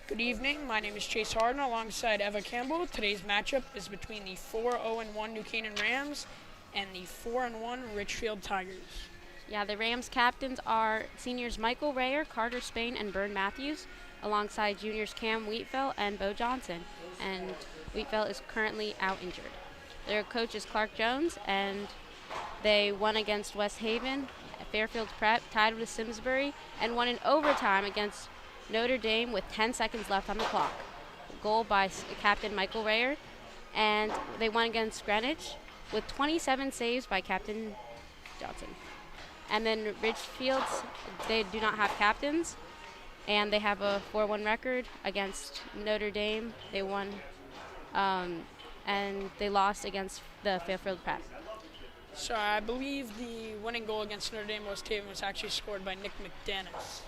Good evening. My name is Chase Harden alongside Eva Campbell. Today's matchup is between the 4-0-1 New Canaan Rams and the 4-1 Ridgefield Tigers. Yeah, the Rams captains are seniors Michael Rayer, Carter Spain, and Byrne Matthews, alongside juniors Cam Wheatfeld and Bo Johnson. And Wheatfeld is currently out injured. Their coach is Clark Jones, and they won against West Haven, Fairfield Prep, tied with Simsbury, and won in overtime against Notre Dame with 10 seconds left on the clock. Goal by Captain Michael Rayer, and they won against Greenwich with 27 saves by Captain Johnson. And then Ridgefields, they do not have captains, and they have a 4-1 record against Notre Dame. They won, and they lost against the Fairfield Prep. So I believe the winning goal against Notre Dame West Haven was actually scored by Nick McDanus.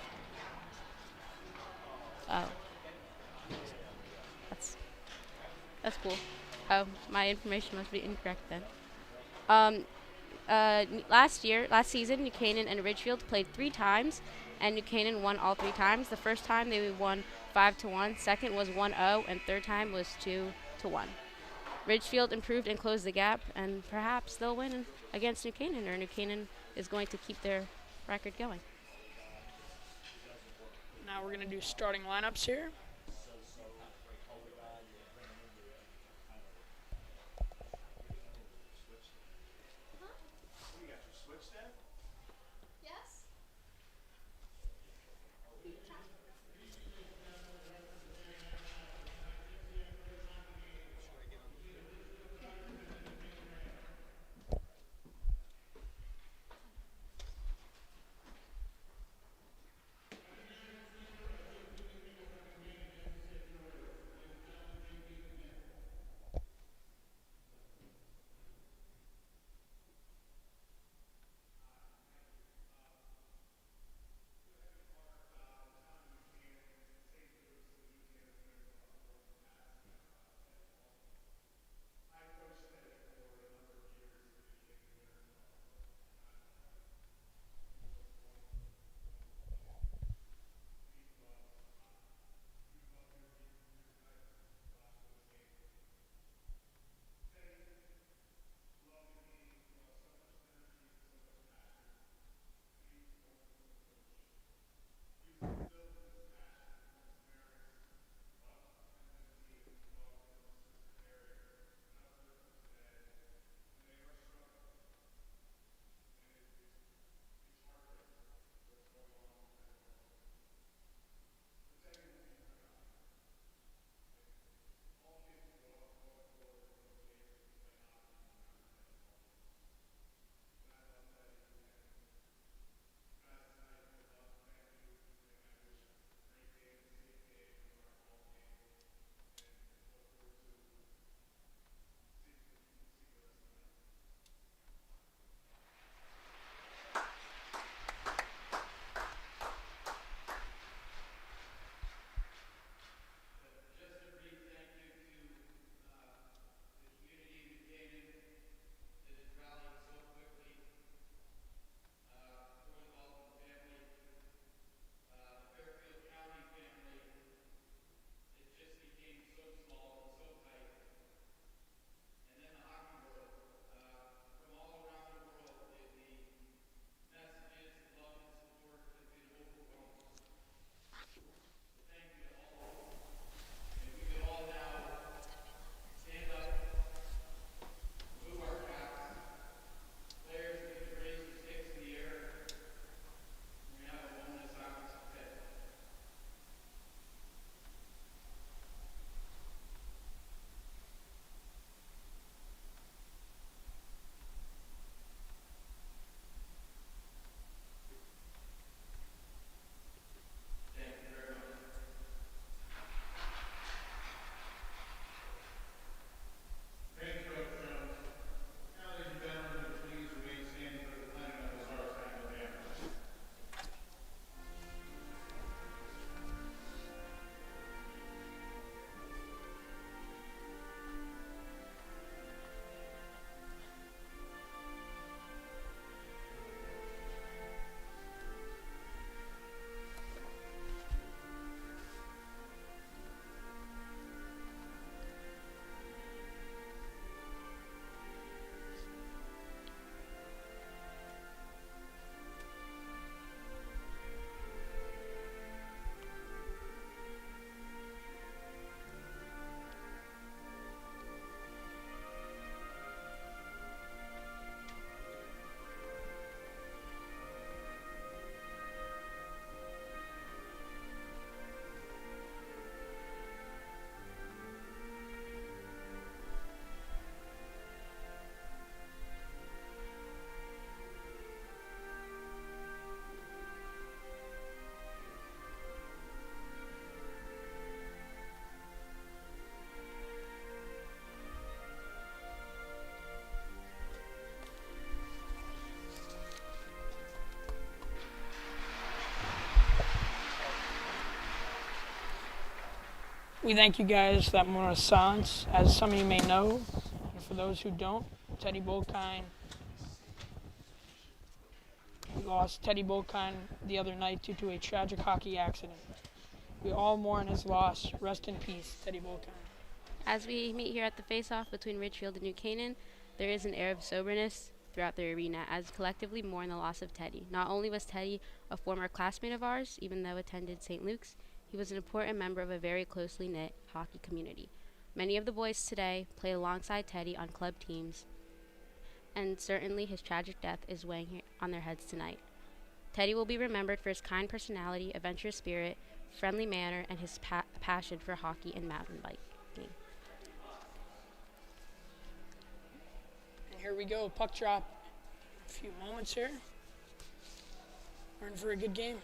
Oh, that's cool. Oh, my information must be incorrect then. Last season, New Canaan and Ridgefield played 3 times, and New Canaan won all 3 times. The first time they won 5-1, second was 1-0, and third time was 2-1. Ridgefield improved and closed the gap, and perhaps they'll win against New Canaan, or New Canaan is going to keep their record going. Now we're going to do starting lineups here. We thank you guys for that moment of silence. As some of you may know, and for those who don't, Teddy Bolkine. We lost Teddy Bolkine the other night due to a tragic hockey accident. We all mourn his loss. Rest in peace, Teddy Bolkine. As we meet here at the face-off between Ridgefield and New Canaan, there is an air of soberness throughout the arena as collectively mourn the loss of Teddy. Not only was Teddy a former classmate of ours, even though attended St. Luke's, he was an important member of a very closely knit hockey community. Many of the boys today played alongside Teddy on club teams, and certainly his tragic death is weighing on their heads tonight. Teddy will be remembered for his kind personality, adventurous spirit, friendly manner, and his passion for hockey and mountain biking. And here we go, puck drop. A few moments here. We're in for a good game.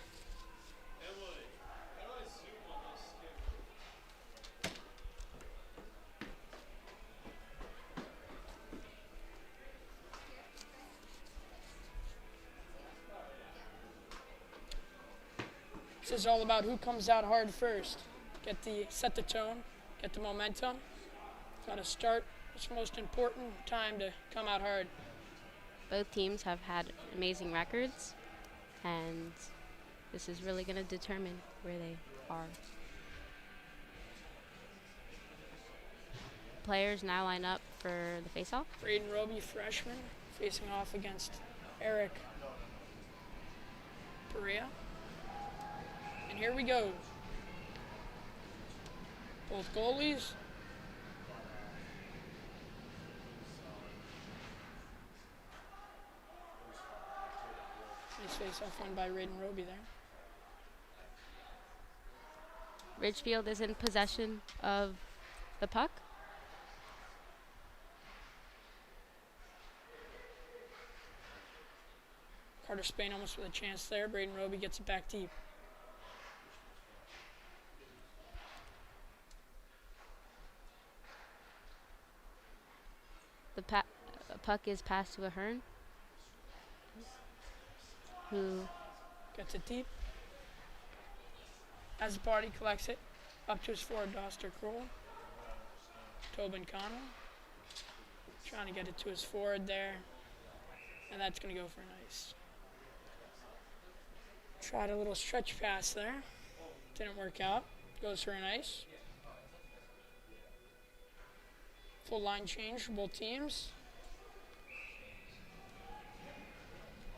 This is all about who comes out hard first. Set the tone, get the momentum. Got to start. It's the most important time to come out hard. Both teams have had amazing records, and this is really going to determine where they are. Players now line up for the face-off. Braden Roby, freshman, facing off against Eric Perea. And here we go. Both goalies. Nice face-off won by Braden Roby there. Ridgefield is in possession of the puck. Carter Spain almost with a chance there. Braden Roby gets it back deep. The puck is passed to Ahern, who gets it deep. As the party collects it, up to his forward, Doster Kroll. Tobin Connell. Trying to get it to his forward there. And that's going to go for an ice. Tried a little stretch pass there. Didn't work out. Goes for an ice. Full line change for both teams.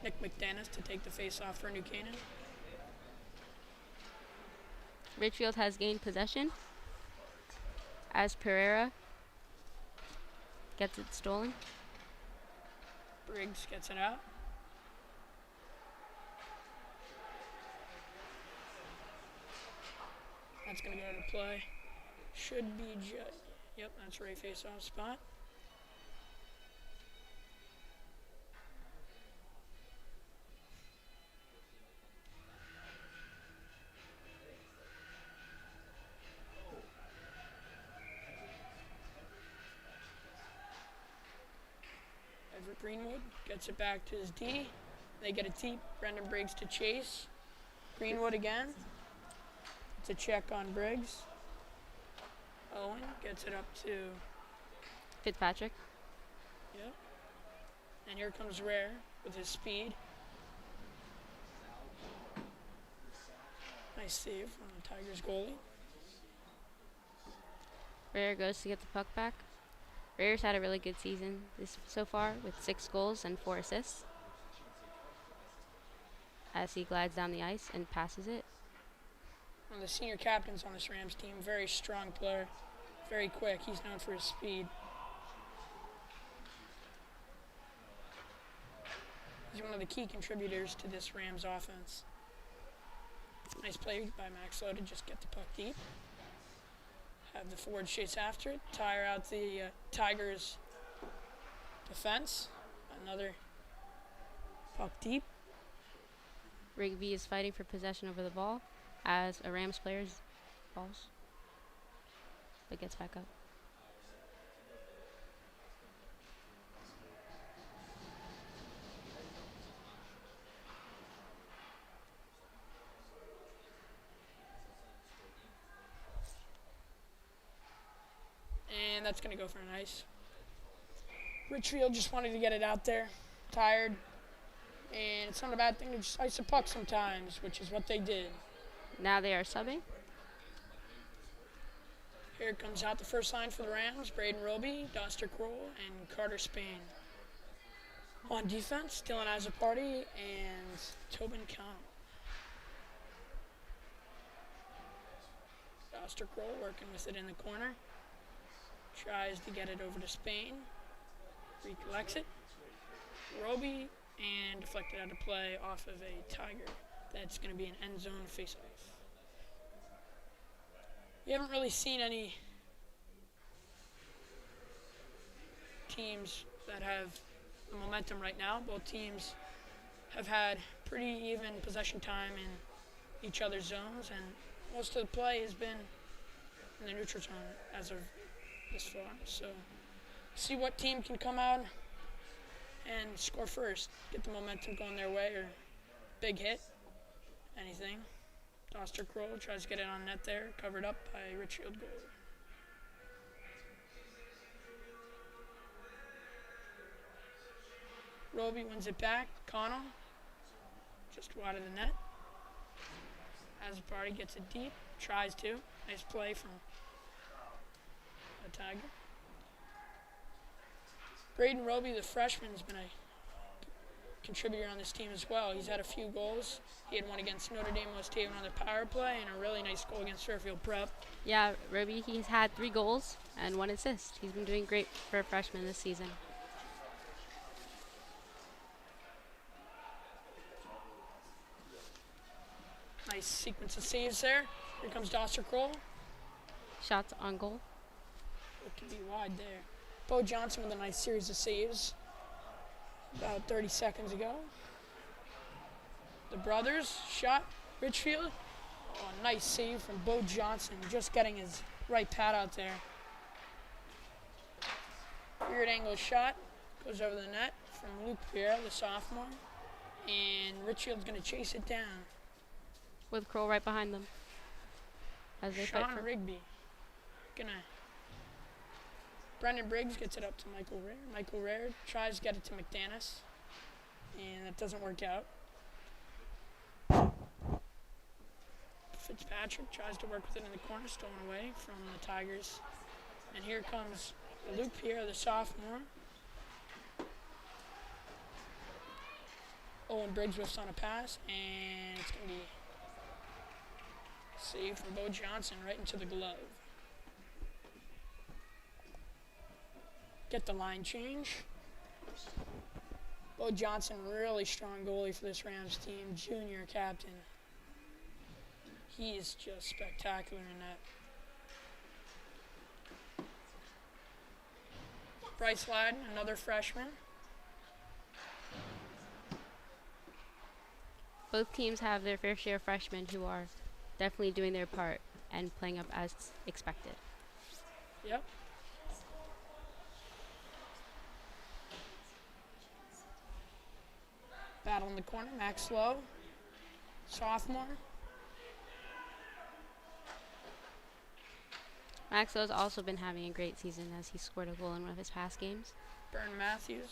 Nick McDanis to take the face-off for New Canaan. Ridgefield has gained possession as Pereira gets it stolen. Briggs gets it out. That's going to go to play. Should be yep, that's right face-off spot. Everett Greenwood gets it back to his D. They get it deep. Brendan Briggs to chase. Greenwood again. It's a check on Briggs. Owen gets it up to Fitzpatrick. Yep. And here comes Rare with his speed. Nice save from the Tigers goalie. Rare goes to get the puck back. Rare's had a really good season so far with 6 goals and 4 assists. As he glides down the ice and passes it. One of the senior captains on this Rams team, very strong player, very quick. He's known for his speed. He's one of the key contributors to this Rams offense. Nice play by Max Lowe to just get the puck deep. Have the forward chase after it, tire out the Tigers defense. Another puck deep. Rigby is fighting for possession over the ball as a Rams player falls, but gets back up. that's going to go for an ice. Ridgefield just wanted to get it out there. Tired. And it's not a bad thing to just ice a puck sometimes, which is what they did. Now they are subbing. Here comes out the first line for the Rams. Braden Roby, Doster Kroll, and Carter Spain. On defense, Dylan Azzopardi and Tobin Connell. Doster Kroll working with it in the corner. Tries to get it over to Spain. Recollects it. Roby, and deflected out of play off of a Tiger. That's going to be an end zone faceoff. We haven't really seen any teams that have the momentum right now. Both teams have had pretty even possession time in each other's zones, and most of the play has been in the neutral zone as of this far. So see what team can come out and score first, get the momentum going their way, or big hit, anything. Doster Kroll tries to get it on net there, covered up by Ridgefield goal. Roby wins it back. Connell, just wide of the net. Azzopardi gets it deep, tries to. Nice play from the Tiger. Braden Roby, the freshman, has been a contributor on this team as well. He's had a few goals. He had one against Notre Dame West Haven on the power play and a really nice goal against Fairfield Prep. Yeah, Roby, he's had 3 goals and 1 assist. He's been doing great for a freshman this season. Nice sequence of saves there. Here comes Doster Kroll. Shots on goal. It could be wide there. Bo Johnson with a nice series of saves about 30 seconds ago. The brothers shot Ridgefield. Oh, nice save from Bo Johnson, just getting his right pad out there. Weird angle shot, goes over the net from Luke Pierre, the sophomore. And Ridgefield's going to chase it down. With Kroll right behind them. As they fight Sean for Rigby. Brendan Briggs gets it up to Michael Rare. Michael Rare tries to get it to McDanus. And that doesn't work out. Fitzpatrick tries to work with it in the corner, stolen away from the Tigers. And here comes Luke Pierre, the sophomore. Owen Briggs whiffs on a pass, and it's going to be saved from Bo Johnson right into the glove. Get the line change. Bo Johnson, really strong goalie for this Rams team, junior captain. He is just spectacular in that. Bryce Ladden, another freshman. both teams have their fair share of freshmen who are definitely doing their part and playing up as expected. Yep. Battle in the corner, Max Lowe, sophomore. Max Lowe's also been having a great season as he scored a goal in one of his past games. Byrne Matthews.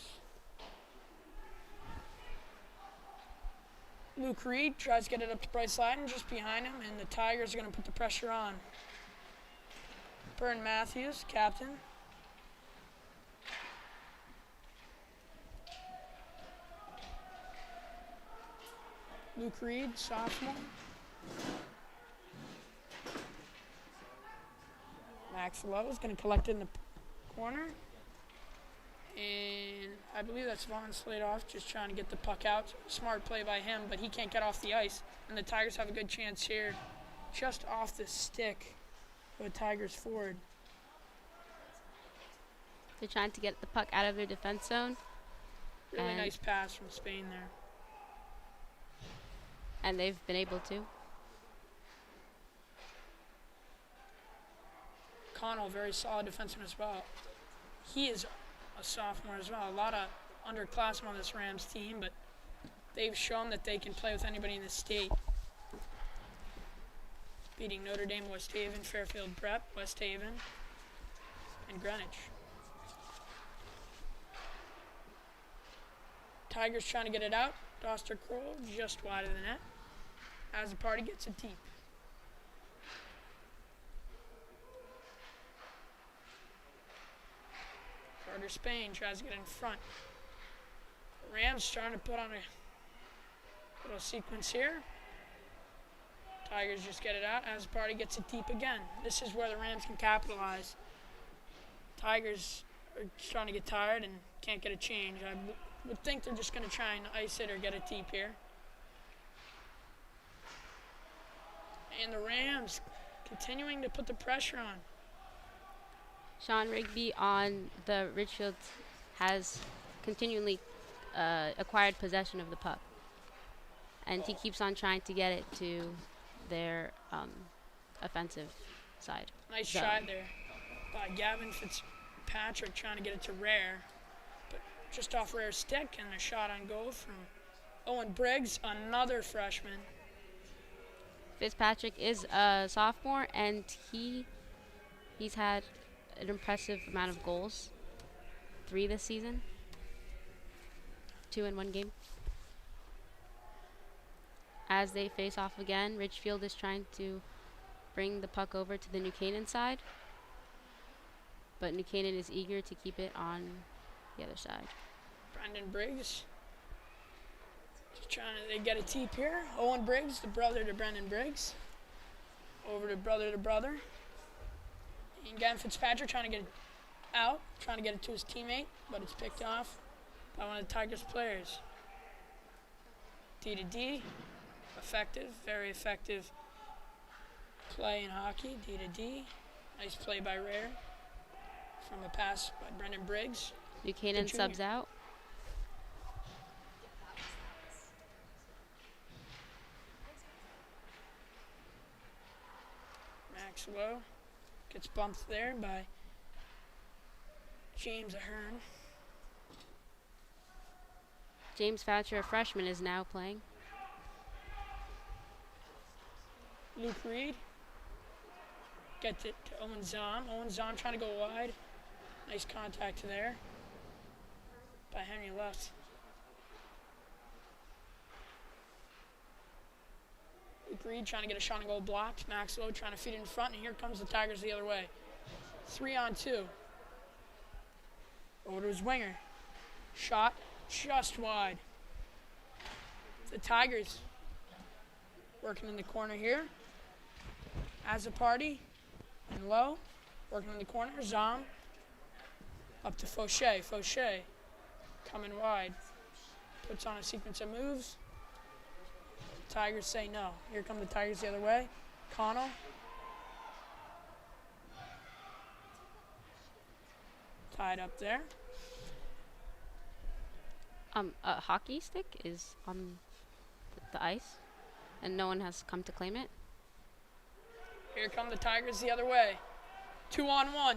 Luke Reed tries to get it up to Bryce Ladden just behind him, and the Tigers are going to put the pressure on. Byrne Matthews, captain. Luke Reed, sophomore. Max Lowe is going to collect it in the corner. And I believe that's Vaughn Sladoff just trying to get the puck out. Smart play by him, but he can't get off the ice. And the Tigers have a good chance here. Just off the stick of a Tigers forward. They're trying to get the puck out of their defense zone. Really nice pass from Spain there. And they've been able to. Connell, very solid defenseman as well. He is a sophomore as well. A lot of underclassmen on this Rams team, but they've shown that they can play with anybody in the state. Beating Notre Dame, West Haven, Fairfield Prep, West Haven. and Greenwich. Tigers trying to get it out. Doster Kroll just wide of the net. As the party gets it deep. Carter Spain tries to get in front. Rams trying to put on a little sequence here. Tigers just get it out as the party gets it deep again. This is where the Rams can capitalize. Tigers are trying to get tired and can't get a change. I would think they're just going to try and ice it or get it deep here. And the Rams continuing to put the pressure on. Sean Rigby on the Ridgefield has continually acquired possession of the puck. And he keeps on trying to get it to their offensive side. Nice try there by Gavin Fitzpatrick trying to get it to Rare. But just off Rare's stick and a shot on goal from Owen Briggs, another freshman. Fitzpatrick is a sophomore, and he's had an impressive amount of goals. 3 this season. 2 in 1 game. As they face off again, Ridgefield is trying to bring the puck over to the New Canaan side. But New Canaan is eager to keep it on the other side. Brendan Briggs. Just they get it deep here. Owen Briggs, the brother to Brendan Briggs. Over to brother. And Gavin Fitzpatrick trying to get it out, trying to get it to his teammate, but it's picked off by one of the Tigers players. D to D. Effective, very effective play in hockey, D to D. Nice play by Rare from a pass by Brendan Briggs. Buchanan subs out. Maxwell gets bumped there by James Ahern. James Foucher, a freshman, is now playing. Luke Reed gets it to Owen Zahn. Owen Zahn trying to go wide. Nice contact there by Henry Left. Luke Reed trying to get a shot and goal blocked. Maxwell trying to feed it in front, and here comes the Tigers the other way. 3-on-2. Over to his winger. Shot just wide. The Tigers working in the corner here. As a party, and low, working in the corner. Zom up to Fauché. Fauché coming wide. Puts on a sequence of moves. Tigers say no. Here come the Tigers the other way. Connell. Tied up there. A hockey stick is on the ice, and no one has come to claim it. Here come the Tigers the other way. 2-on-1.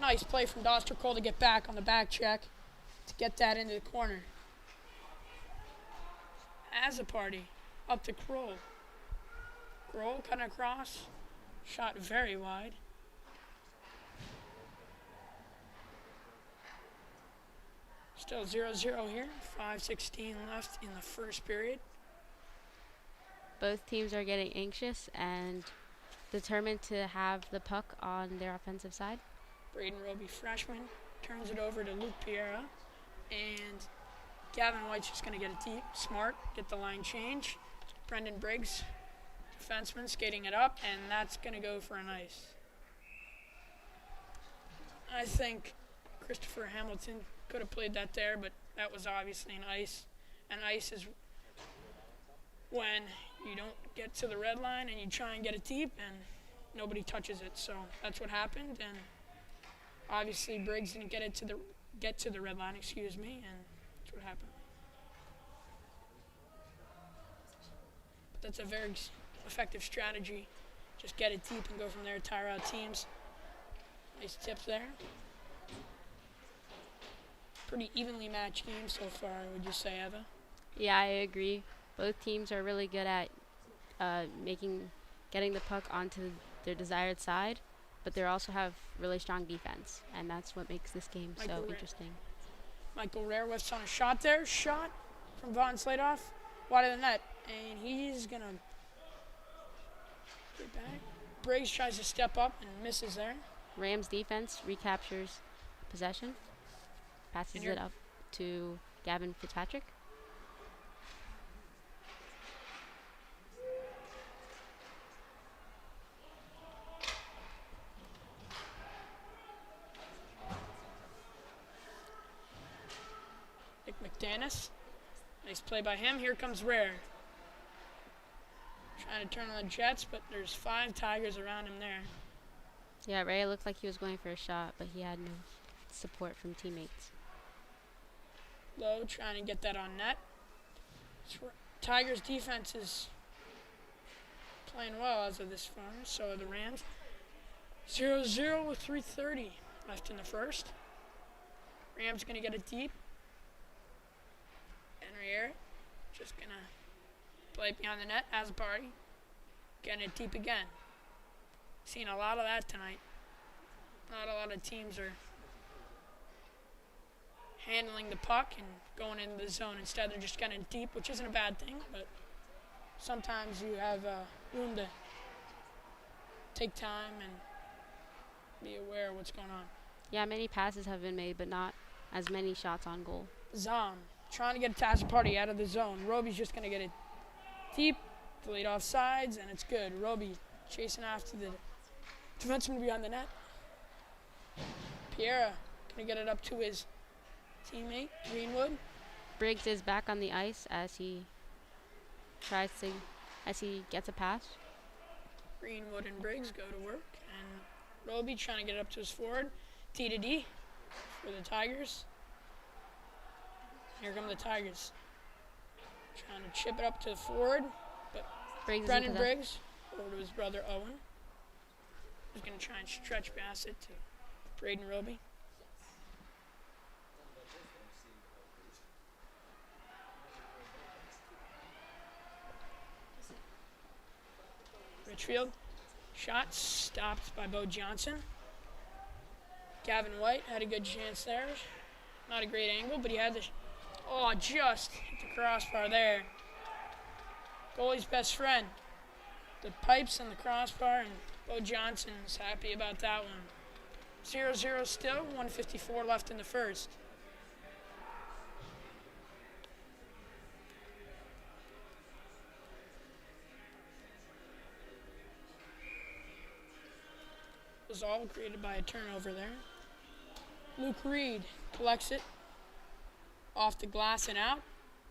Nice play from Doster Cole to get back on the back check to get that into the corner. As a party, up to Kroll. Kroll cutting across. Shot very wide. Still 0-0 here. 5:16 left in the first period. Both teams are getting anxious and determined to have the puck on their offensive side. Braden Roby, freshman, turns it over to Luke Piera. And Gavin White's just going to get it deep. Smart, get the line change. Brendan Briggs, defenseman, skating it up, and that's going to go for an ice. I think Christopher Hamilton could have played that there, but that was obviously an ice. And ice is when you don't get to the red line and you try and get it deep and nobody touches it. So that's what happened, and obviously Briggs didn't get to the red line, and that's what happened. But that's a very effective strategy. Just get it deep and go from there, tire out teams. Nice tip there. Pretty evenly matched game so far, would you say, Eva? Yeah, I agree. Both teams are really good at getting the puck onto their desired side. but they also have really strong defense, and that's what makes this game Michael so Rare. interesting. Michael Rare whiffs on a shot there. Shot from Vaughn Sladoff. Wide of the net. And he's going to get back. Briggs tries to step up and misses there. Rams defense recaptures possession, passes it up to Gavin Fitzpatrick. Nick McDanis. Nice play by him. Here comes Rare. Trying to turn on the Jets, but there's 5 Tigers around him there. Yeah, Ray looked like he was going for a shot, but he had no support from teammates. Lowe trying to get that on net. Tigers defense is playing well as of this far, so are the Rams. 0-0 with 3:30 left in the first. Rams going to get it deep. Henriere just going to play it behind the net. Asbari getting it deep again. Seen a lot of that tonight. Not a lot of teams are handling the puck and going into the zone. Instead, they're just getting deep, which isn't a bad thing, but sometimes you have room to take time and be aware of what's going on. Yeah, many passes have been made, but not as many shots on goal. Zom trying to get Party out of the zone. Roby's just going to get it deep, delayed off sides, and it's good. Roby chasing after the defenseman behind the net. Piera going to get it up to his teammate, Greenwood. Briggs is back on the ice as he gets a pass. Greenwood and Briggs go to work, and Roby trying to get it up to his forward. D to D for the Tigers. Here come the Tigers. Trying to chip it up to the forward, but Brendan Briggs over to his brother Owen. He's going to try and stretch past it to Braden Roby. Ridgefield. Shot stopped by Bo Johnson. Gavin White had a good chance there. Not a great angle, but he had the... just hit the crossbar there. Goalie's best friend. The pipes and the crossbar, and Bo Johnson's happy about that one. 0-0 still, 1:54 left in the first. Was all created by a turnover there. Luke Reed collects it off the glass and out.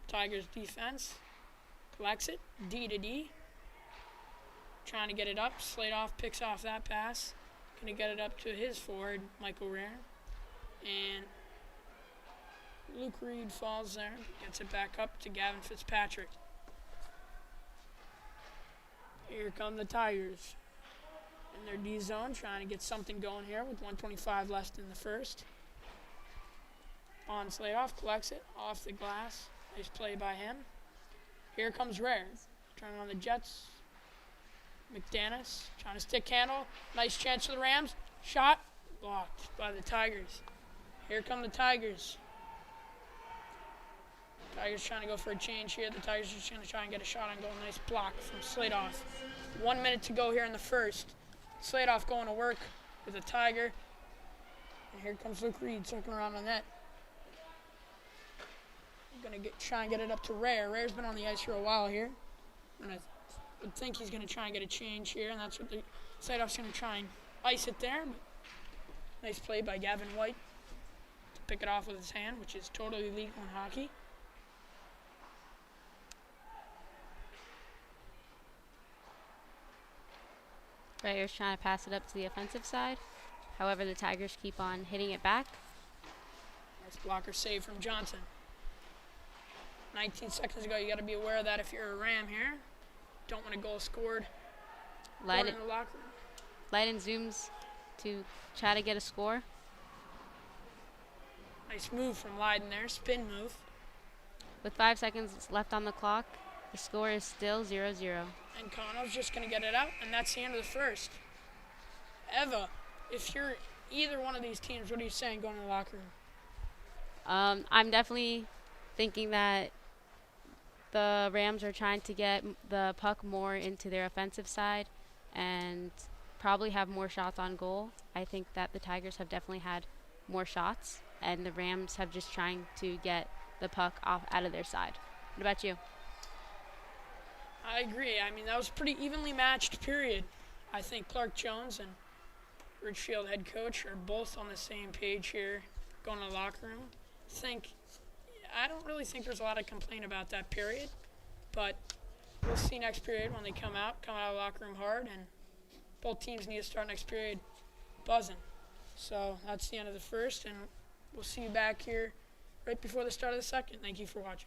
Tigers defense collects it, D to D. Trying to get it up. Sladoff picks off that pass. Going to get it up to his forward, Michael Rare. And Luke Reed falls there. Gets it back up to Gavin Fitzpatrick. Here come the Tigers in their D zone, trying to get something going here with 1:25 left in the first. On Sladoff collects it off the glass. Nice play by him. Here comes Rare. Turning on the Jets. McDanis trying to stick handle. Nice chance for the Rams. Shot blocked by the Tigers. Here come the Tigers. Tigers trying to go for a change here. The Tigers are just going to try and get a shot on goal. Nice block from Sladoff. 1 minute to go here in the first. Sladoff going to work with a Tiger. And here comes Luke Reed circling around on net. Going to try and get it up to Rare. Rare's been on the ice for a while here. And I would think he's going to try and get a change here. And that's what the Sladoff's going to try and ice it there. But nice play by Gavin White to pick it off with his hand, which is totally legal in hockey. Rare's trying to pass it up to the offensive side. However, the Tigers keep on hitting it back. Nice blocker save from Johnson. 19 seconds ago, you got to be aware of that if you're a Ram here. Don't want a goal scored. Going in the locker room. Leiden zooms to try to get a score. Nice move from Leiden there, spin move. With 5 seconds left on the clock, the score is still 0-0. And Connell's just going to get it out, and that's the end of the first. Eva if you're either one of these teams, what are you saying going to the locker room? I'm definitely thinking that the Rams are trying to get the puck more into their offensive side and probably have more shots on goal. I think that the Tigers have definitely had more shots, and the Rams have just trying to get the puck off out of their side. What about you? I agree. I mean, that was a pretty evenly matched period. I think Clark Jones and Ridgefield head coach are both on the same page here going to the locker room. I don't really think there's a lot of complaint about that period, but we'll see next period when they come out of the locker room hard, and both teams need to start next period buzzing. So that's the end of the first, and we'll see you back here right before the start of the second. Thank you for watching.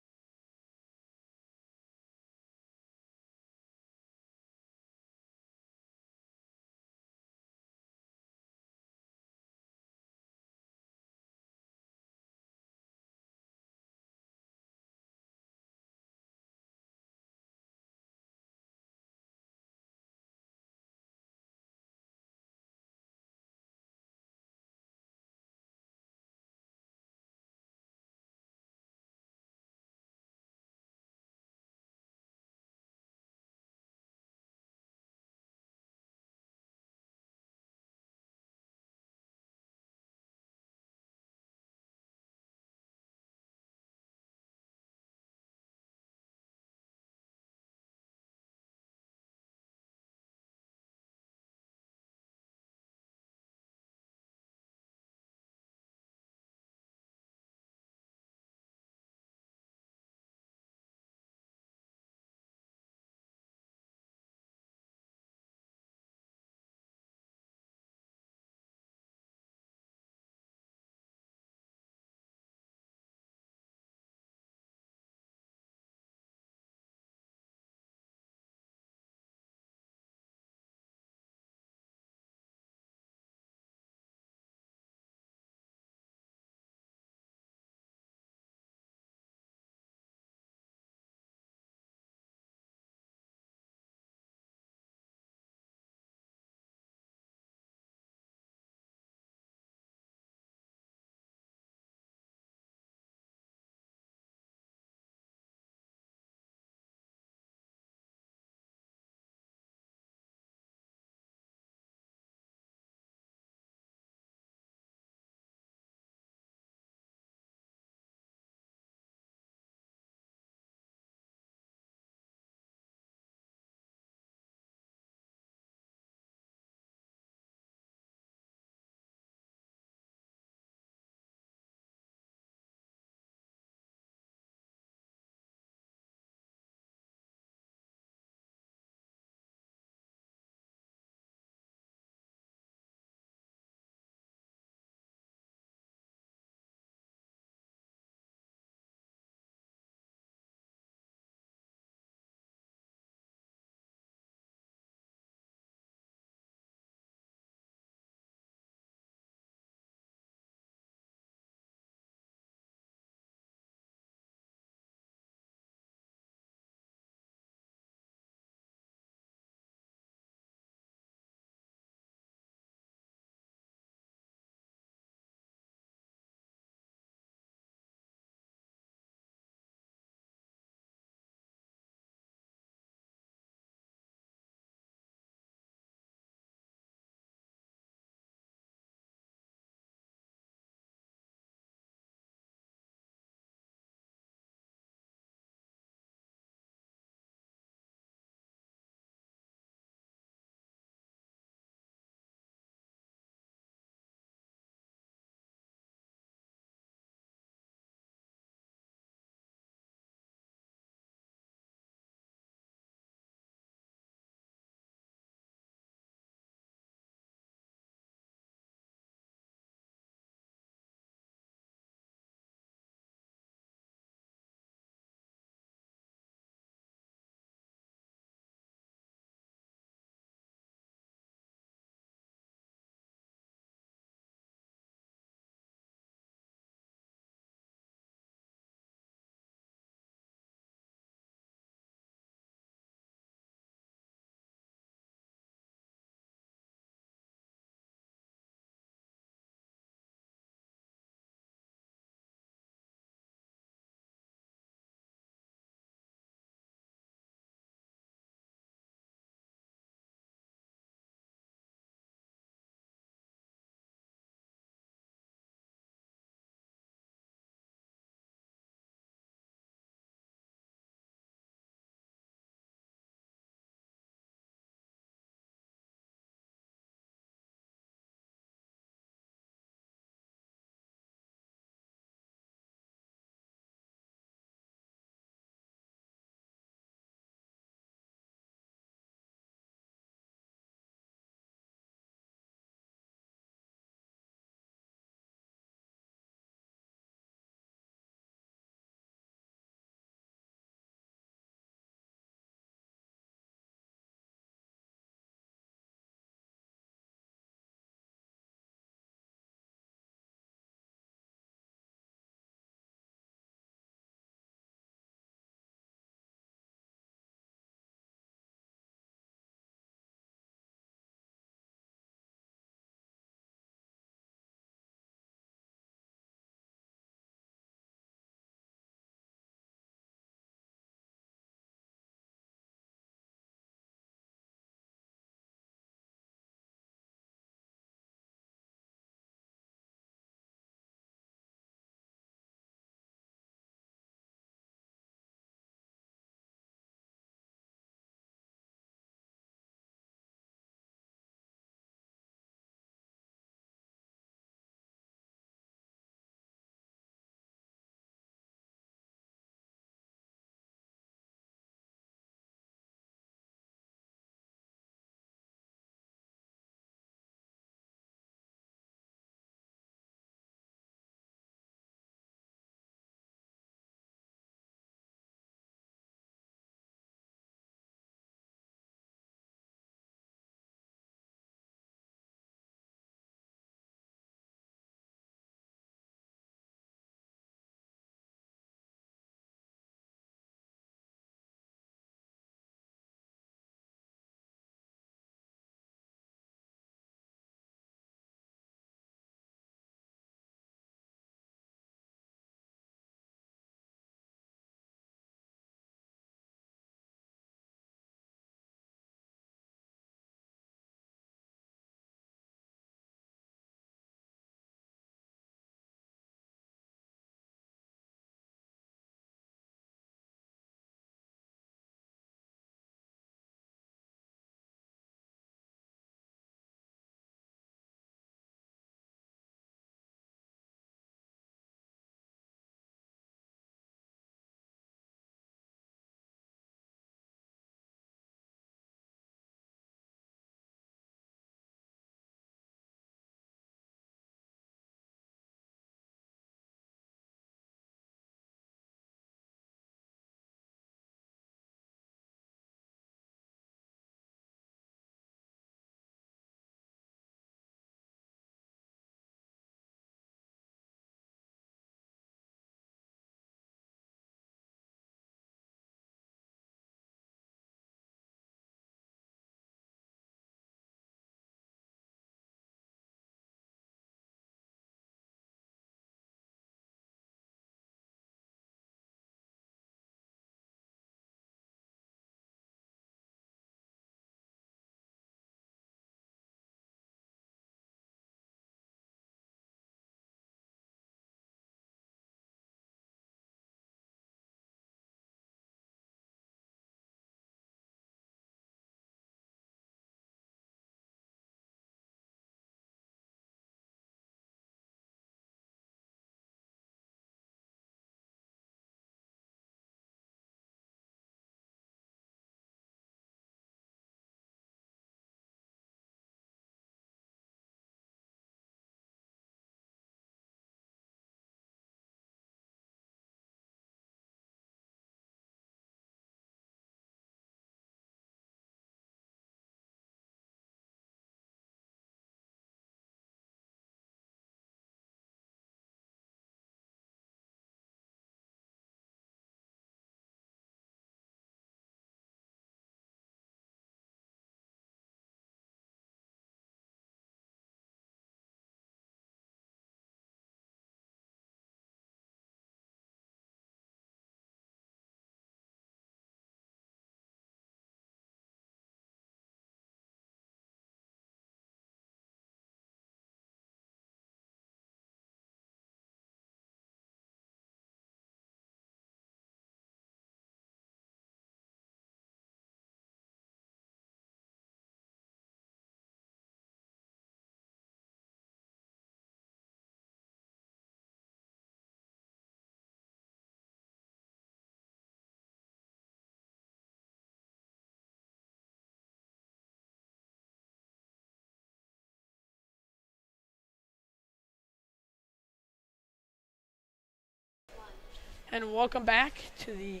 And welcome back to the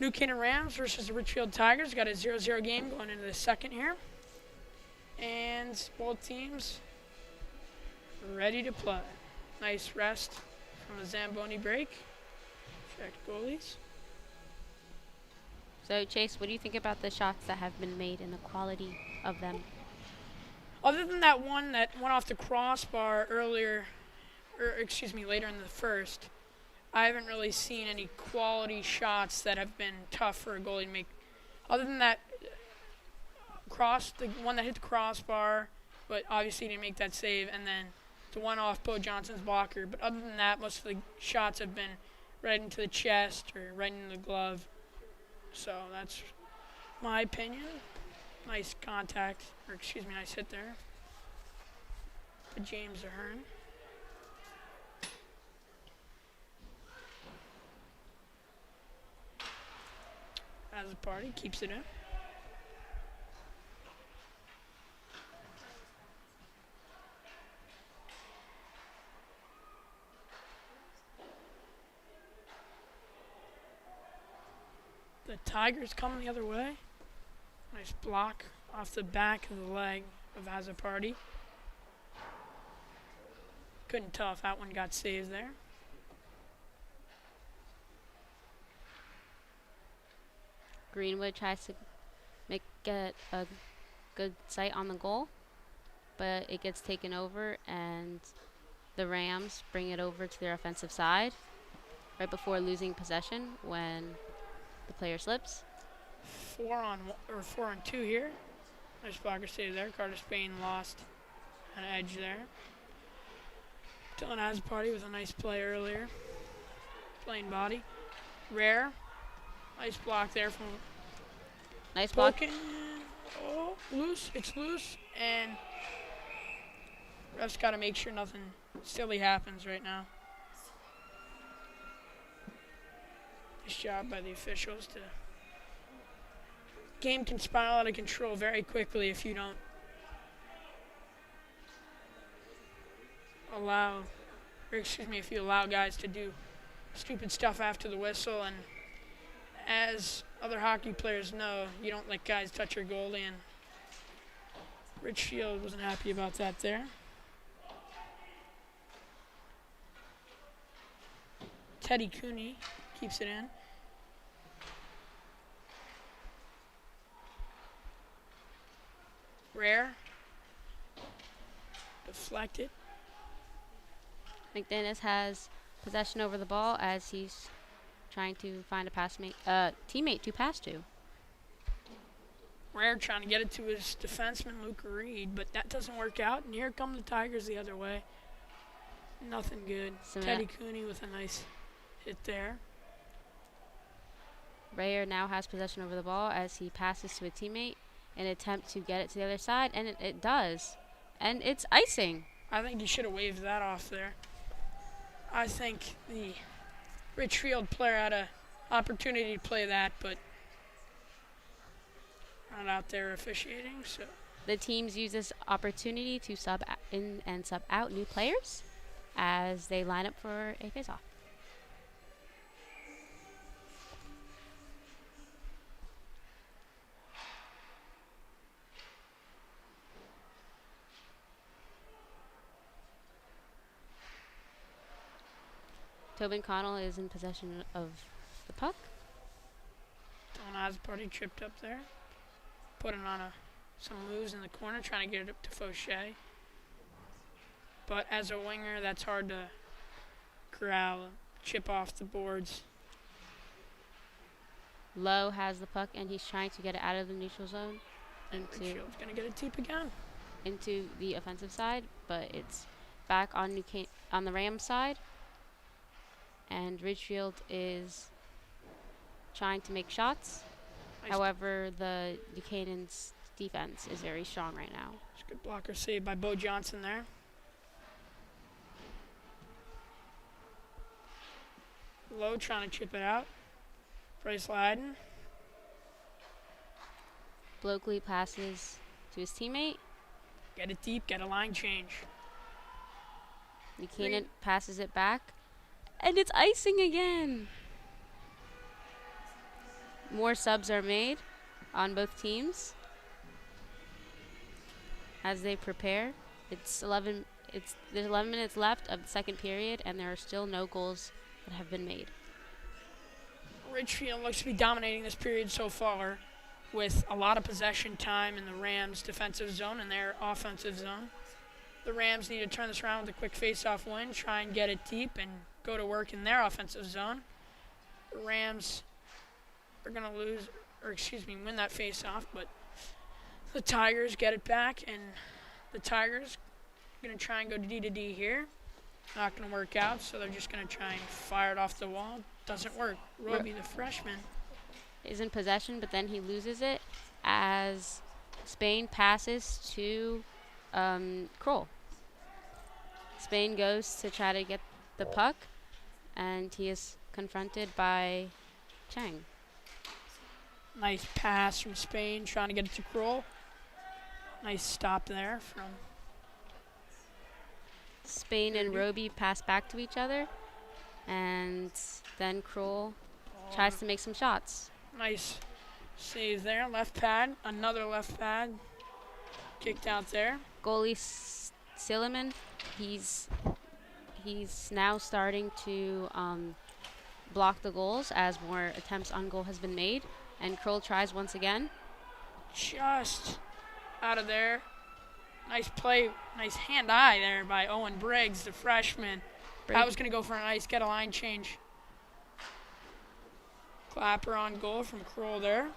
New Canaan Rams versus the Ridgefield Tigers. Got a 0-0 game going into the second here. And both teams ready to play. Nice rest from a Zamboni break. Check goalies. So, Chase, what do you think about the shots that have been made and the quality of them? Other than that one that went off the crossbar earlier, later in the first, I haven't really seen any quality shots that have been tough for a goalie to make. Other than that the one that hit the crossbar, but obviously didn't make that save, and then the one off Bo Johnson's blocker. But other than that, most of the shots have been right into the chest or right into the glove. So that's my opinion. Nice contact, nice hit there. But James Ahern. As a party, keeps it in. The Tigers coming the other way. Nice block off the back of the leg of Azzopardi. Couldn't tell if that one got saved there. Greenwood tries to get a good sight on the goal, but it gets taken over, and the Rams bring it over to their offensive side right before losing possession when the player slips. 4-on-2 here. Nice blocker save there. Carter Spain lost an edge there. Dylan Azzopardi with a nice play earlier. Plain body. Rare. Nice block there from Nice block. Oh, loose. It's loose. And ref's got to make sure nothing silly happens right now. Nice job by the officials. Game can spiral out of control very quickly if you don't if you allow guys to do stupid stuff after the whistle. And as other hockey players know, you don't let guys touch your goalie, and Ridgefield wasn't happy about that there. Teddy Cooney keeps it in. Rare. Deflected. McDinnis has possession over the ball as he's trying to find a teammate to pass to. Rare trying to get it to his defenseman, Luke Reed, but that doesn't work out, and here come the Tigers the other way. Nothing good. Teddy Cooney with a nice hit there. Rayer now has possession over the ball as he passes to a teammate in an attempt to get it to the other side, and it does. And it's icing. I think he should have waved that off there. I think the Ridgefield player had an opportunity to play that, but not out there officiating. So the teams use this opportunity to sub in and sub out new players as they line up for a face-off. Tobin Connell is in possession of the puck. Dylan Azzopardi tripped up there. Putting on some moves in the corner, trying to get it up to Fauché. But as a winger, that's hard to corral, chip off the boards. Lowe has the puck, and he's trying to get it out of the neutral zone. Ridgefield's going to get it deep again. Into the offensive side, but it's back on the Rams side. And Ridgefield is trying to make shots. Nice. However, the Canaan's defense is very strong right now. It's a good blocker save by Bo Johnson there. Lowe trying to chip it out. Bryce Lyden. Blokely passes to his teammate. Get it deep, get a line change. Buchanan passes it back. And it's icing again. More subs are made on both teams as they prepare. There's 11 minutes left of the second period, and there are still no goals that have been made. Ridgefield looks to be dominating this period so far with a lot of possession time in the Rams' defensive zone and their offensive zone. The Rams need to turn this around with a quick face-off win, try and get it deep and go to work in their offensive zone. The Rams are going to win that face-off, but the Tigers get it back, and the Tigers are going to try and go D to D here. Not going to work out, so they're just going to try and fire it off the wall. Doesn't work. Roby, the freshman, is in possession, but then he loses it as Spain passes to Kroll. Spain goes to try to get the puck, and he is confronted by Chang. Nice pass from Spain, trying to get it to Kroll. Nice stop there from Spain and Roby pass back to each other, and then Kroll tries to make some shots. Nice save there. Left pad, another left pad. Kicked out there. Goalie Silliman, he's now starting to block the goals as more attempts on goal has been made. And Kroll tries once again. Just out of there. Nice play, nice hand-eye there by Owen Briggs, the freshman. That was going to go for a nice get a line change. Clapper on goal from Kroll there.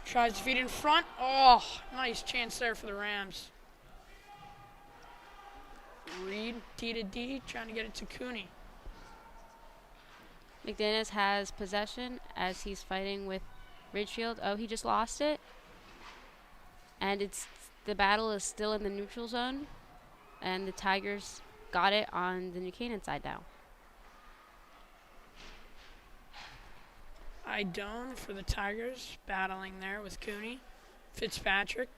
Tries to feed in front. Oh, nice chance there for the Rams. Reed, D to D, trying to get it to Cooney. McDinnis has possession as he's fighting with Ridgefield. Oh, he just lost it. And the battle is still in the neutral zone. And the Tigers got it on the New Canaan side now. Idone for the Tigers, battling there with Cooney. Fitzpatrick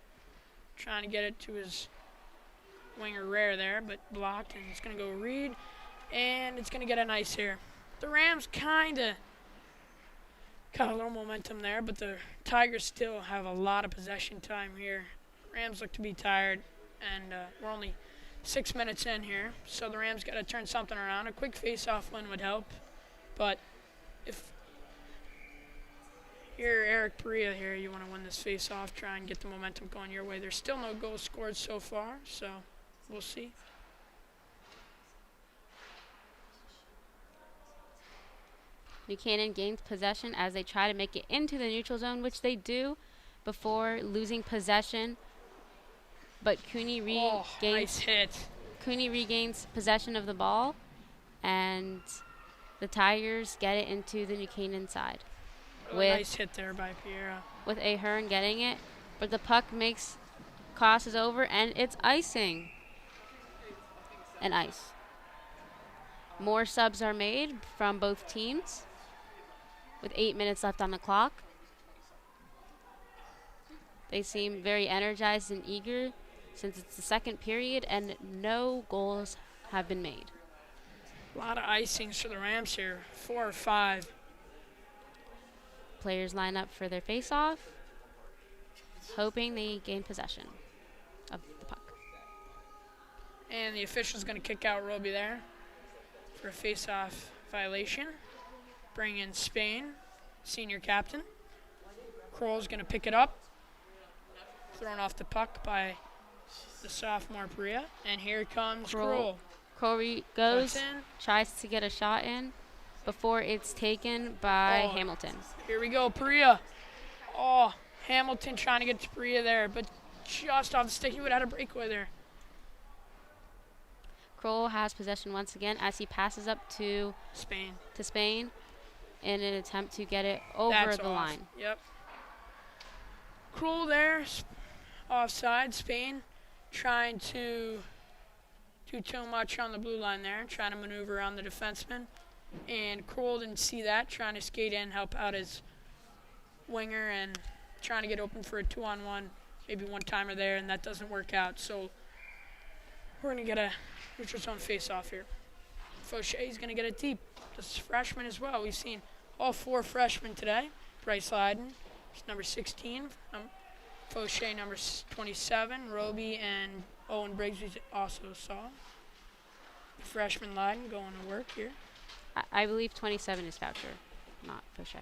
trying to get it to his winger Rare there, but blocked, and it's going to go Reed, and it's going to get a nice here. The Rams kind of got a little momentum there, but the Tigers still have a lot of possession time here. Rams look to be tired, and we're only 6 minutes in here, so the Rams got to turn something around. A quick face-off win would help, but if you're Eric Perea here, you want to win this face-off, try and get the momentum going your way. There's still no goals scored so far, so we'll see. New Canaan gains possession as they try to make it into the neutral zone, which they do before losing possession. But Cooney nice hit. Cooney regains possession of the ball, and the Tigers get it into the New Canaan side. Nice hit there by Piera. With Ahern getting it, but the puck crosses over, and it's icing. And ice. More subs are made from both teams with 8 minutes left on the clock. They seem very energized and eager since it's the second period and no goals have been made. A lot of icings for the Rams here, 4 or 5. Players line up for their face-off, hoping they gain possession of the puck. And the official's going to kick out Roby there for a face-off violation. Bring in Spain, senior captain. Kroll's going to pick it up. Thrown off the puck by the sophomore Perea. And here comes Kroll. Kroll goes, tries to get a shot in before it's taken by Hamilton. Here we go, Perea. Oh, Hamilton trying to get to Perea there, but just off the stick. He would have had a breakaway there. Kroll has possession once again as he passes up to Spain in an attempt to get it over the line. Yep. Kroll there, offside. Spain trying to do too much on the blue line there, trying to maneuver around the defenseman. And Kroll didn't see that, trying to skate in, help out his winger, and trying to get open for a 2-on-1, maybe one-timer there, and that doesn't work out. So we're going to get a neutral zone face-off here. Fauchet's going to get it deep. This is freshman as well. We've seen all 4 freshmen today. Bryce Lyden, number 16. Fauché, number 27. Roby and Owen Briggs, we also saw. Freshman Lyden going to work here. I believe 27 is Faucher, not Fauché.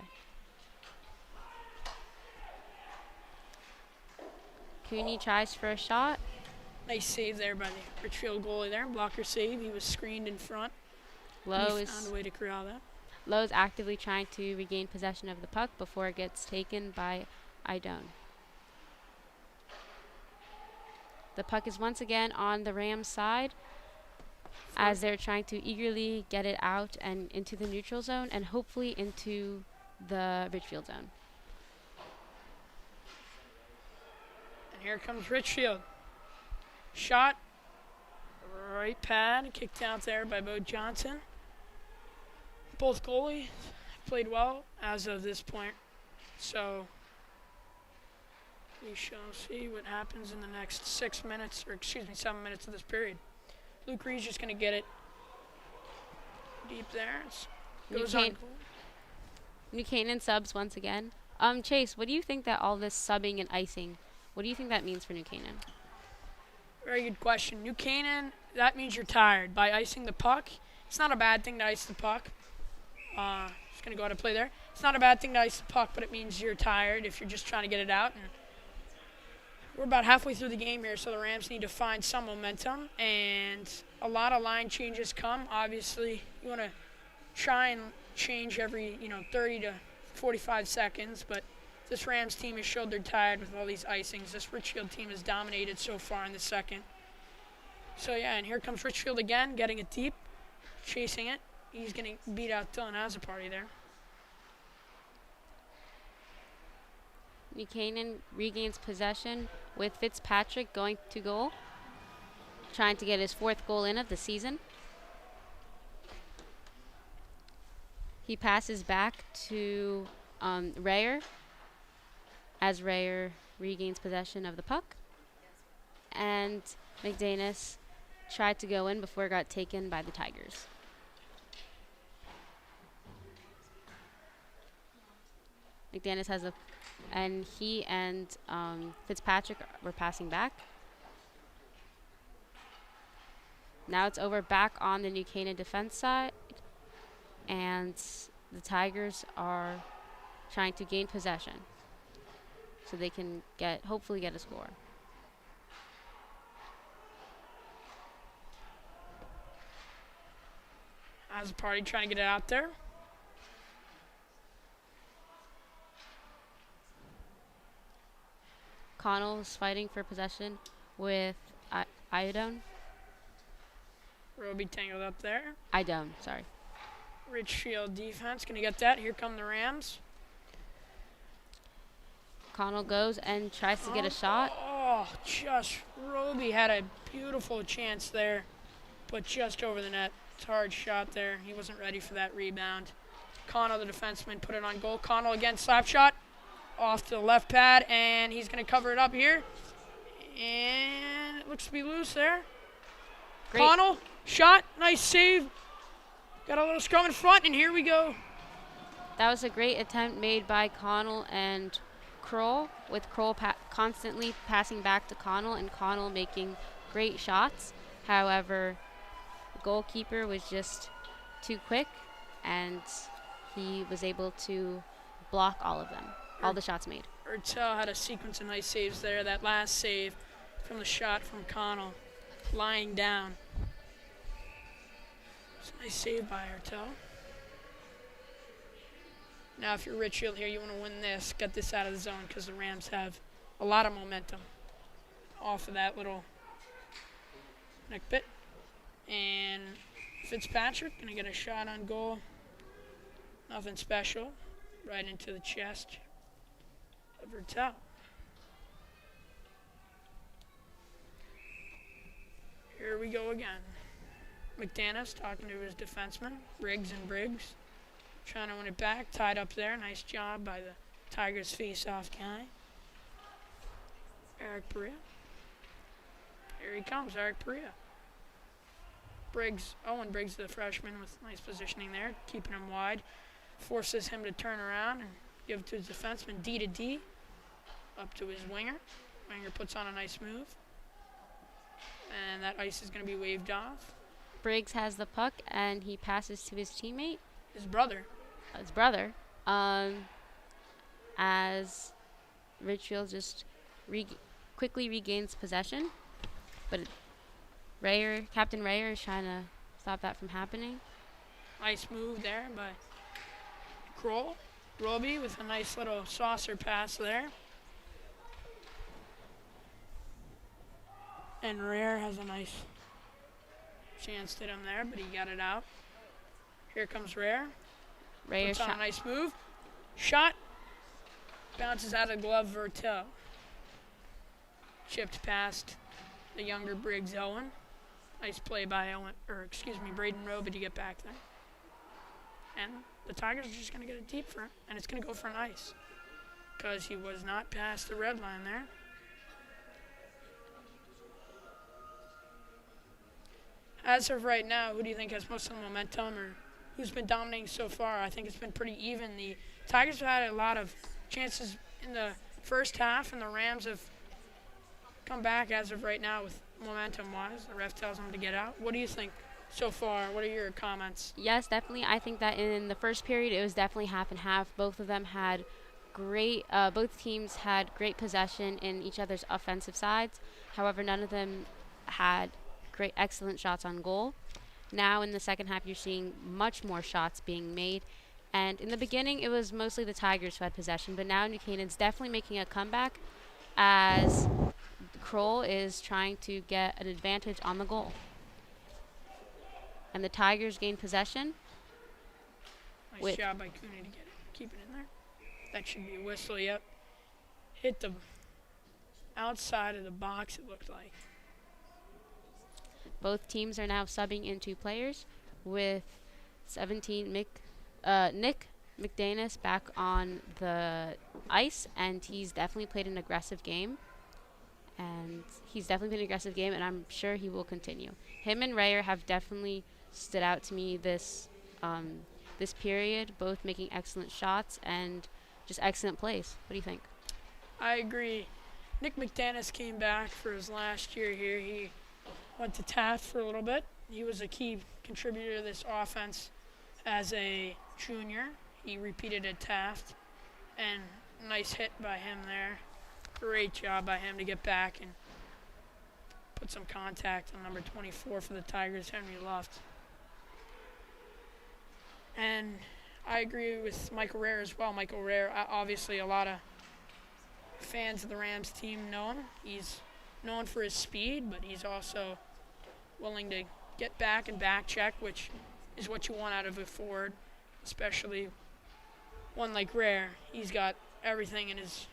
Cooney tries for a shot. Nice save there by the Ridgefield goalie there. Blocker save. He was screened in front. Lowe He found a way to corral that. Lowe's actively trying to regain possession of the puck before it gets taken by Idone. The puck is once again on the Rams side as they're trying to eagerly get it out and into the neutral zone and hopefully into the Ridgefield zone. And here comes Ridgefield. Shot. Right pad. Kicked out there by Bo Johnson. Both goalies played well as of this point. So we shall see what happens in the next 7 minutes of this period. Luke Reed's just going to get it deep there. Goes on goal. New Canaan subs once again. Chase, what do you think that all this subbing and icing, what do you think that means for New Canaan? Very good question. New Canaan, that means you're tired. By icing the puck, it's not a bad thing to ice the puck. Just going to go out and play there. It's not a bad thing to ice the puck, but it means you're tired if you're just trying to get it out. And we're about halfway through the game here, so the Rams need to find some momentum, and a lot of line changes come. Obviously, you want to try and change every 30 to 45 seconds, but this Rams team has showed they're tired with all these icings. This Ridgefield team has dominated so far in the second. So, yeah, and here comes Ridgefield again, getting it deep, chasing it. He's going to beat out Dylan Azaparty there. New Canaan regains possession with Fitzpatrick going to goal, trying to get his 4th goal in of the season. He passes back to Rayer as Rayer regains possession of the puck. And McDanus tried to go in before it got taken by the Tigers. McDanus has and he and Fitzpatrick were passing back. Now it's over back on the New Canaan defense side, and the Tigers are trying to gain possession so they can hopefully get a score. Azaparty trying to get it out there. Connell is fighting for possession with Idone. Roby tangled up there. Idone, sorry. Ridgefield defense going to get that. Here come the Rams. Connell goes and tries to get a shot. Oh, Roby had a beautiful chance there, but just over the net. It's a hard shot there. He wasn't ready for that rebound. Connell, the defenseman, put it on goal. Connell again, slap shot. Off to the left pad, and he's going to cover it up here. And it looks to be loose there. Great. Connell, shot, nice save. Got a little scrum in front, and here we go. That was a great attempt made by Connell and Kroll, with Kroll constantly passing back to Connell, and Connell making great shots. However, the goalkeeper was just too quick, and he was able to block all of them. All the shots made. Ertel had a sequence of nice saves there. That last save from the shot from Connell, lying down. It's a nice save by Ertel. Now, if you're Ridgefield here, you want to win this, get this out of the zone, because the Rams have a lot of momentum off of that little neck bit. And Fitzpatrick going to get a shot on goal. Nothing special. Right into the chest of Ertel. Here we go again. McDanus talking to his defenseman, Briggs and Briggs. Trying to win it back, tied up there. Nice job by the Tigers face-off guy. Eric Perea. Here he comes, Eric Perea. Owen Briggs, the freshman, with nice positioning there, keeping him wide. Forces him to turn around and give it to his defenseman, D to D, up to his winger. Winger puts on a nice move. And that ice is going to be waved off. Briggs has the puck, and he passes to his teammate. His brother. As Ridgefield just quickly regains possession. But Captain Rayer is trying to stop that from happening. Nice move there by Kroll. Roby with a nice little saucer pass there. And Rayer has a nice chance to him there, but he got it out. Here comes Rayer. Puts on a nice move. Shot. Bounces out of glove Vertel. Chipped past the younger Briggs Owen. Nice play by Braden Roby to get back there. And the Tigers are just going to get it deep for him, and it's going to go for an ice because he was not past the red line there. As of right now, who do you think has most of the momentum or who's been dominating so far? I think it's been pretty even. The Tigers have had a lot of chances in the first half, and the Rams have come back as of right now with momentum-wise. The ref tells them to get out. What do you think so far? What are your comments? Yes, definitely. I think that in the first period, it was definitely half and half. Both of them had both teams had great possession in each other's offensive sides. However, none of them had excellent shots on goal. Now in the second half, you're seeing much more shots being made. And in the beginning, it was mostly the Tigers who had possession, but now New Canaan's definitely making a comeback as Kroll is trying to get an advantage on the goal. And the Tigers gain possession. Nice job by Cooney to keep it in there. That should be a whistle, yep. Hit the outside of the box, it looked like. Both teams are now subbing in 2 players with 17 Nick McDanis back on the ice, and he's definitely played an aggressive game. And I'm sure he will continue. Him and Rayer have definitely stood out to me this period, both making excellent shots and just excellent plays. What do you think? I agree. Nick McDanis came back for his last year here. He went to Taft for a little bit. He was a key contributor to this offense as a junior. He repeated at Taft, and nice hit by him there. Great job by him to get back and put some contact on number 24 for the Tigers, Henry Luft. And I agree with Michael Rayer as well. Michael Rayer, obviously a lot of fans of the Rams team know him. He's known for his speed, but he's also willing to get back and back check, which is what you want out of a forward, especially one like Rayer. He's got everything in his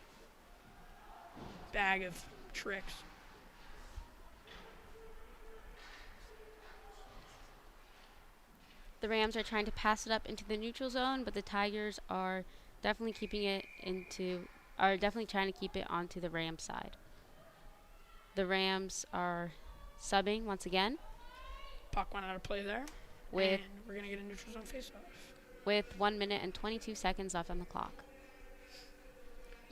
bag of tricks. The Rams are trying to pass it up into the neutral zone, but the Tigers are definitely trying to keep it onto the Rams side. The Rams are subbing once again. Puck went out of play there. And we're going to get a neutral zone faceoff. With 1 minute and 22 seconds left on the clock.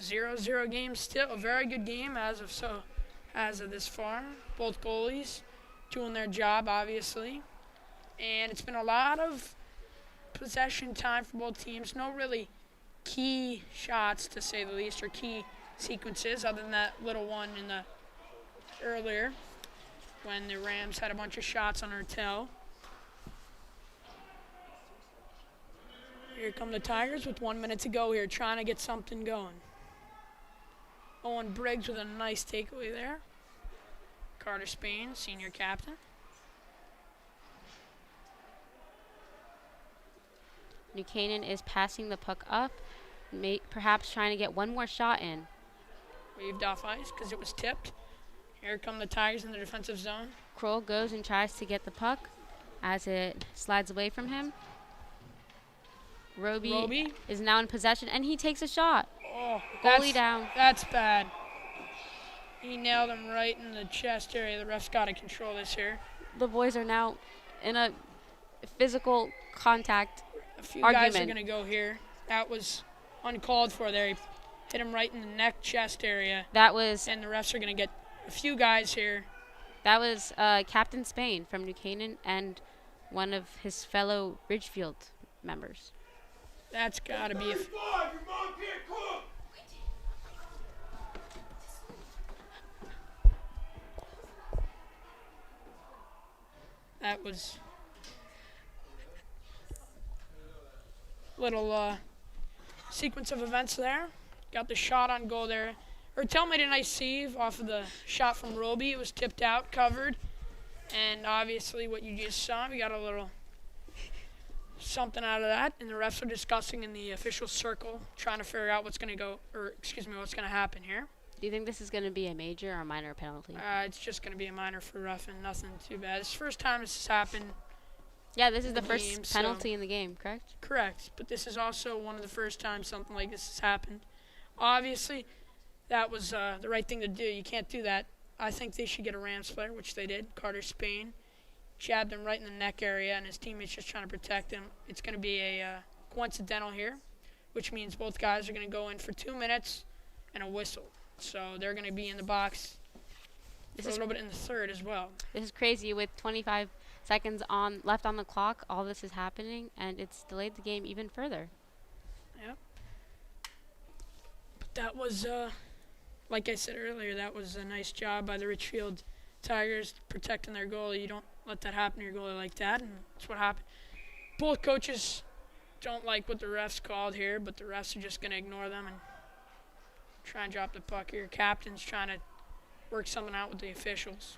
0-0 game still. A very good game as of this far. Both goalies doing their job, obviously. And it's been a lot of possession time for both teams. No really key shots, to say the least, or key sequences, other than that little one in the earlier when the Rams had a bunch of shots on our tail. Here come the Tigers with 1 minute to go here, trying to get something going. Owen Briggs with a nice takeaway there. Carter Spain, senior captain. New Canaan is passing the puck up, perhaps trying to get one more shot in. Waved off ice because it was tipped. Here come the Tigers in the defensive zone. Kroll goes and tries to get the puck as it slides away from him. Roby is now in possession, and he takes a shot. Oh, goalie down. That's bad. He nailed him right in the chest area. The ref's got to control this here. The boys are now in a physical contact A few argument. guys are going to go here. That was uncalled for there. He hit him right in the neck, chest area. That was And the refs are going to get a few guys here. Captain Spain from New Canaan and one of his fellow Ridgefield members. That's got to be that was little sequence of events there. Got the shot on goal there. Ertel made a nice save off of the shot from Roby. It was tipped out, covered. And obviously what you just saw, we got a little something out of that. And the refs are discussing in the official circle, trying to figure out what's going to happen here. Do you think this is going to be a major or a minor penalty? It's just going to be a minor for roughing, nothing too bad. It's the first time this has happened. Yeah, this is the first game, penalty in the game, correct? Correct, but this is also one of the first times something like this has happened. Obviously, that was the right thing to do. You can't do that. I think they should get a Rams player, which they did. Carter Spain jabbed him right in the neck area, and his teammates just trying to protect him. It's going to be a coincidental here, which means both guys are going to go in for 2 minutes and a whistle. So they're going to be in the box for a little bit in the third as well. This is crazy. With 25 seconds left on the clock, all this is happening, and it's delayed the game even further. Yep. But that was, like I said earlier, that was a nice job by the Ridgefield Tigers protecting their goalie. You don't let that happen to your goalie like that, and that's what happened. Both coaches don't like what the refs called here, but the refs are just going to ignore them and try and drop the puck here. Captain's trying to work something out with the officials.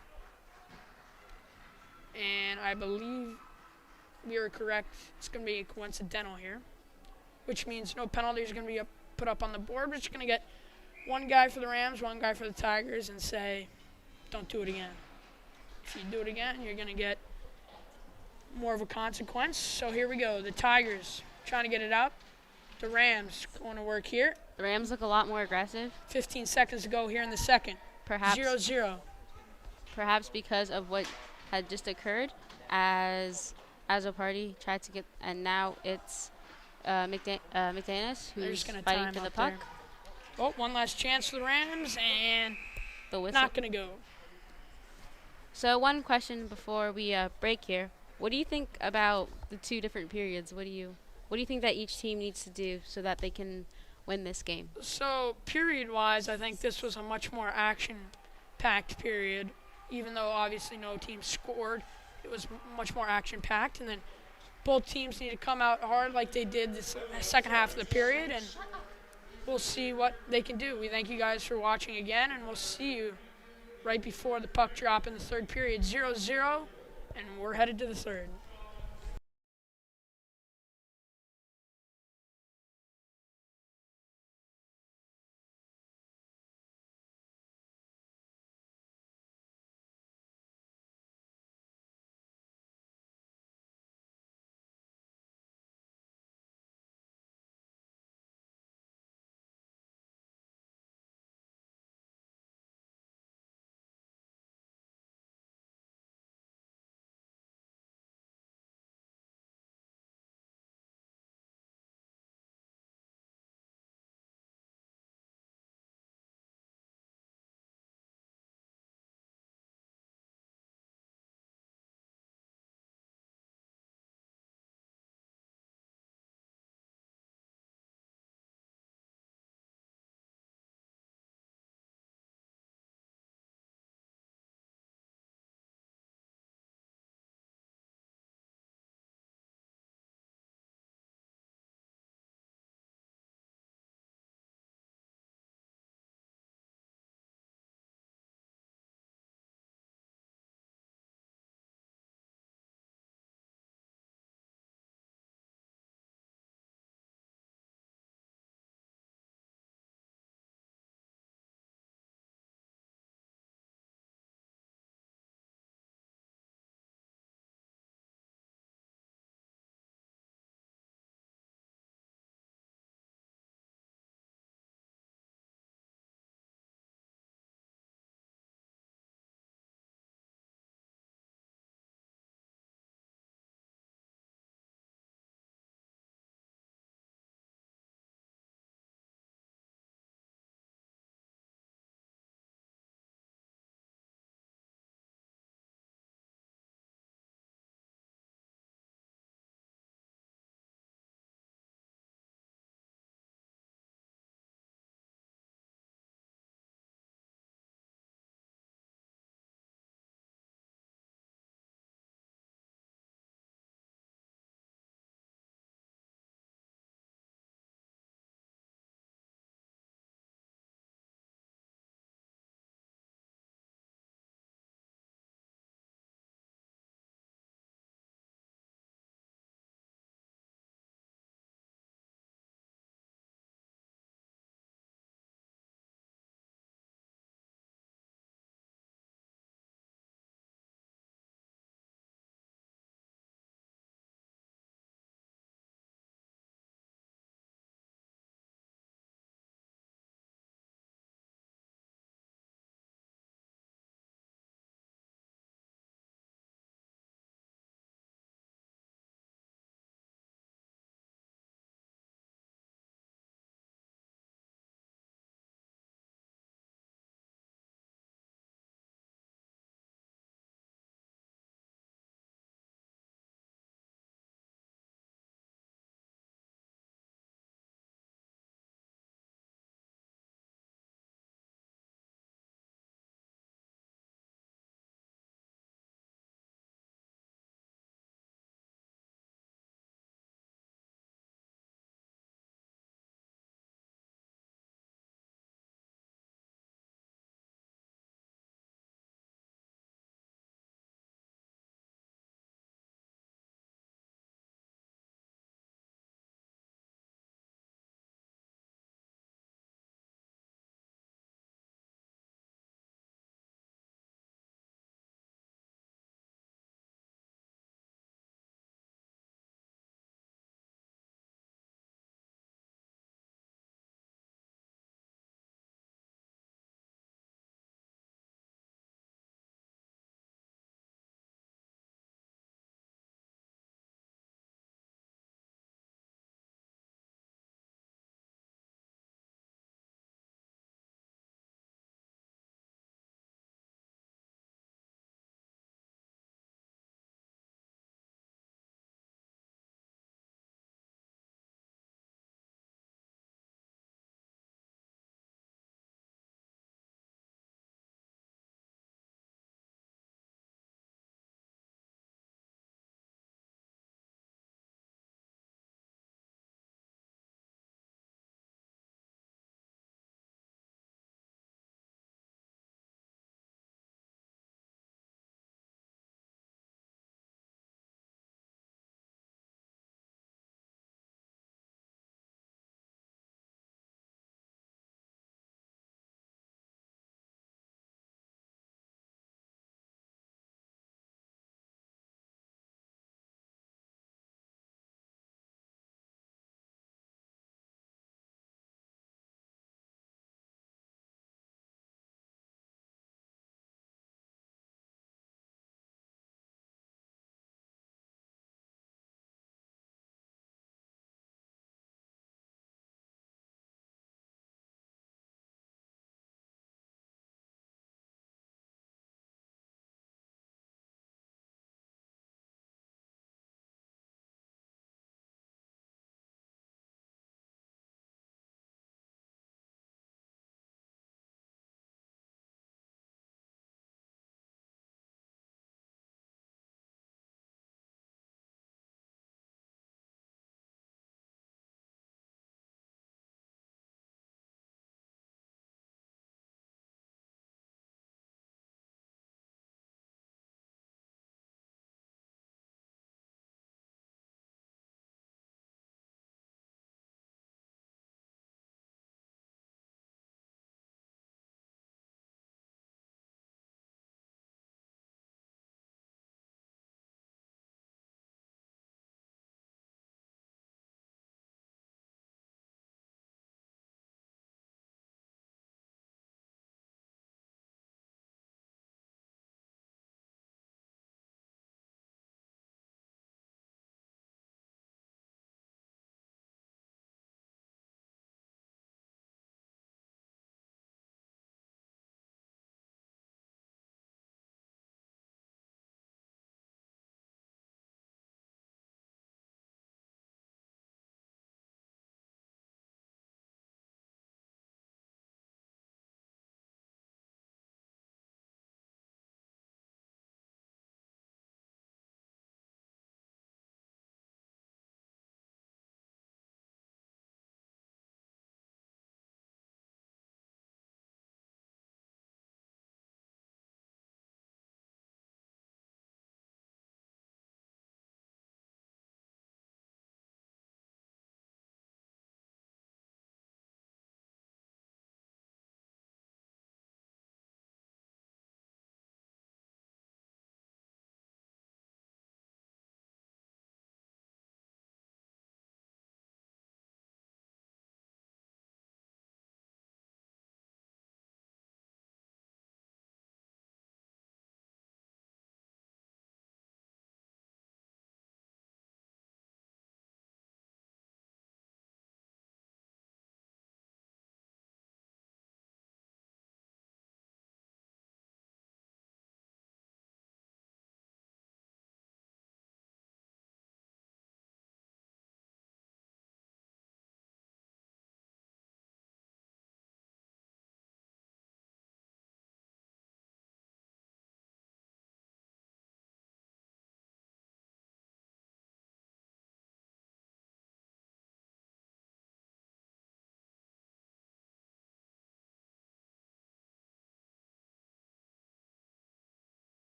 And I believe we were correct. It's going to be coincidental here, which means no penalties are going to be put up on the board. We're just going to get one guy for the Rams, one guy for the Tigers, and say, don't do it again. If you do it again, you're going to get more of a consequence. So here we go. The Tigers trying to get it out. The Rams going to work here. The Rams look a lot more aggressive. 15 seconds to go here in the second. Perhaps 0-0. Perhaps because of what had just occurred as a party tried to get, and now it's McDaniels who's fighting for the puck. There. Oh, one last chance for the Rams, and the whistle. Not going to go. So one question before we break here. What do you think about the two different periods? What do you think that each team needs to do so that they can win this game? So period-wise, I think this was a much more action-packed period. Even though obviously no team scored, it was much more action-packed. And then both teams need to come out hard like they did this second half of the period, and we'll see what they can do. We thank you guys for watching again, and we'll see you right before the puck drop in the third period. 0-0, and we're headed to the third.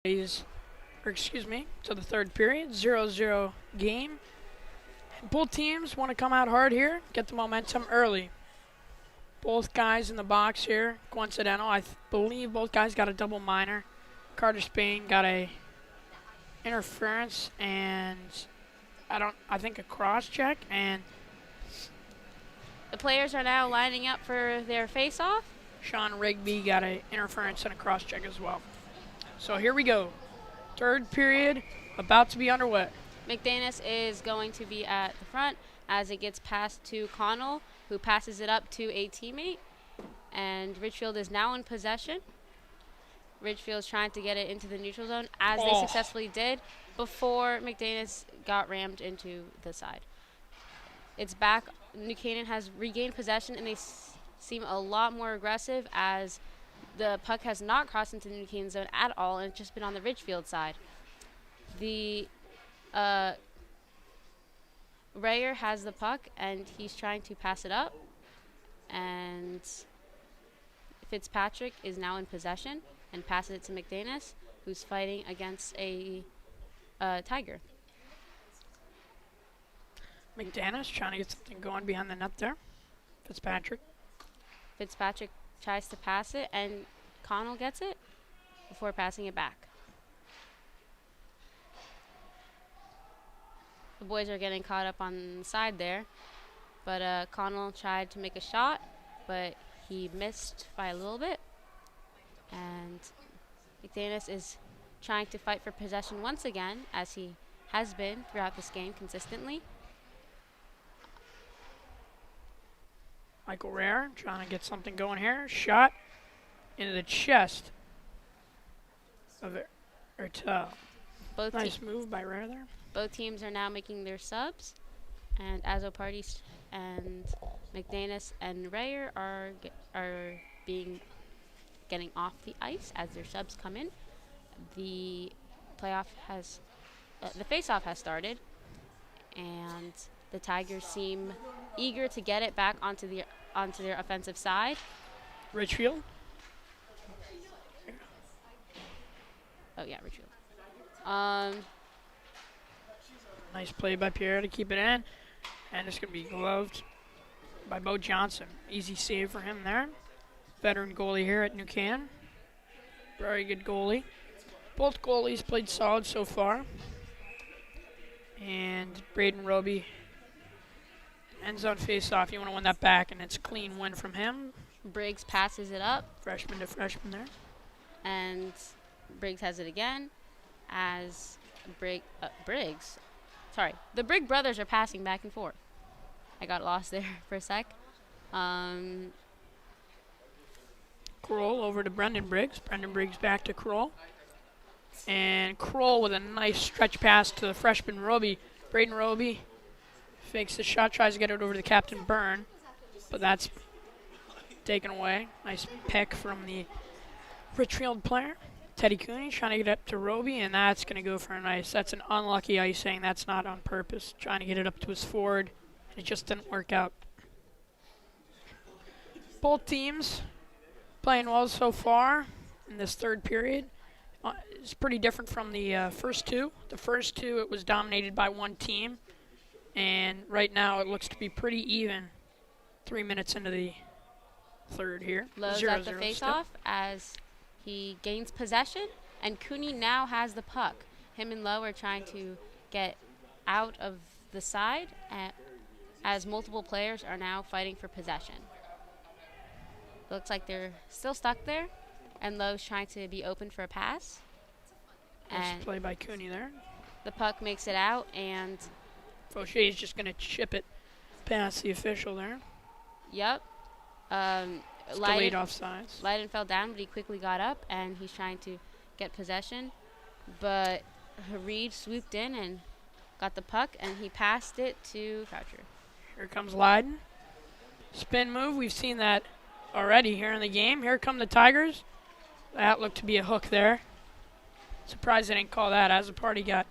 To the third period, 0-0 game. Both teams want to come out hard here, get the momentum early. Both guys in the box here, coincidental. I believe both guys got a double minor. Carter Spain got a interference and I think a cross check, and the players are now lining up for their face-off. Sean Rigby got an interference and a cross check as well. So here we go. Third period about to be underway. McDanus is going to be at the front as it gets passed to Connell, who passes it up to a teammate. And Ridgefield is now in possession. Ridgefield is trying to get it into the neutral zone, as they successfully did before McDanus got rammed into the side. It's back. New Canaan has regained possession, and they seem a lot more aggressive as the puck has not crossed into the New Canaan zone at all, and it's just been on the Ridgefield side. The Rayer has the puck, and he's trying to pass it up, and Fitzpatrick is now in possession and passes it to McDanus, who's fighting against a Tiger. McDanus trying to get something going behind the net there. Fitzpatrick tries to pass it, and Connell gets it before passing it back. The boys are getting caught up on the side there, but Connell tried to make a shot, but he missed by a little bit. And McDanus is trying to fight for possession once again, as he has been throughout this game consistently. Michael Rare trying to get something going here. Shot into the chest of Ertel. Nice move by Rare there. Both teams are now making their subs, and Azopardi and McDanus and Rayer are getting off the ice as their subs come in. The face-off has started, and the Tigers seem eager to get it back onto their offensive side. Ridgefield. Oh yeah, Ridgefield. Nice play by Pierre to keep it in, and it's going to be gloved by Bo Johnson. Easy save for him there. Veteran goalie here at New Canaan. Very good goalie. Both goalies played solid so far. And Braden Roby ends on face-off. You want to win that back, and it's a clean win from him. Briggs passes it up. Freshman to freshman there. And Briggs has it again as Briggs. Sorry, the Brigg brothers are passing back and forth. I got lost there for a sec. Kroll over to Brendan Briggs. Brendan Briggs back to Kroll. And Kroll with a nice stretch pass to the freshman Roby. Braden Roby fakes the shot, tries to get it over to Captain Byrne, but that's taken away. Nice pick from the Ridgefield player. Teddy Cooney trying to get up to Roby, and that's going to go for a nice. That's an unlucky icing. That's not on purpose. Trying to get it up to his forward, and it just didn't work out. Both teams playing well so far in this third period. It's pretty different from the first two. The first two, it was dominated by one team, and right now it looks to be pretty even. 3 minutes into the third here. Lowe's at the face-off as he gains possession, and Cooney now has the puck. Him and Lowe are trying to get out of the side as multiple players are now fighting for possession. Looks like they're still stuck there, and Lowe's trying to be open for a pass. Nice play by Cooney there. The puck makes it out, and Fauché is just going to chip it past the official there. Yep. Delayed offsides. Leiden fell down, but he quickly got up, and he's trying to get possession. But Reed swooped in and got the puck, and he passed it to Croucher. Here comes Leiden. Spin move. We've seen that already here in the game. Here come the Tigers. That looked to be a hook there. Surprised they didn't call that, as the party got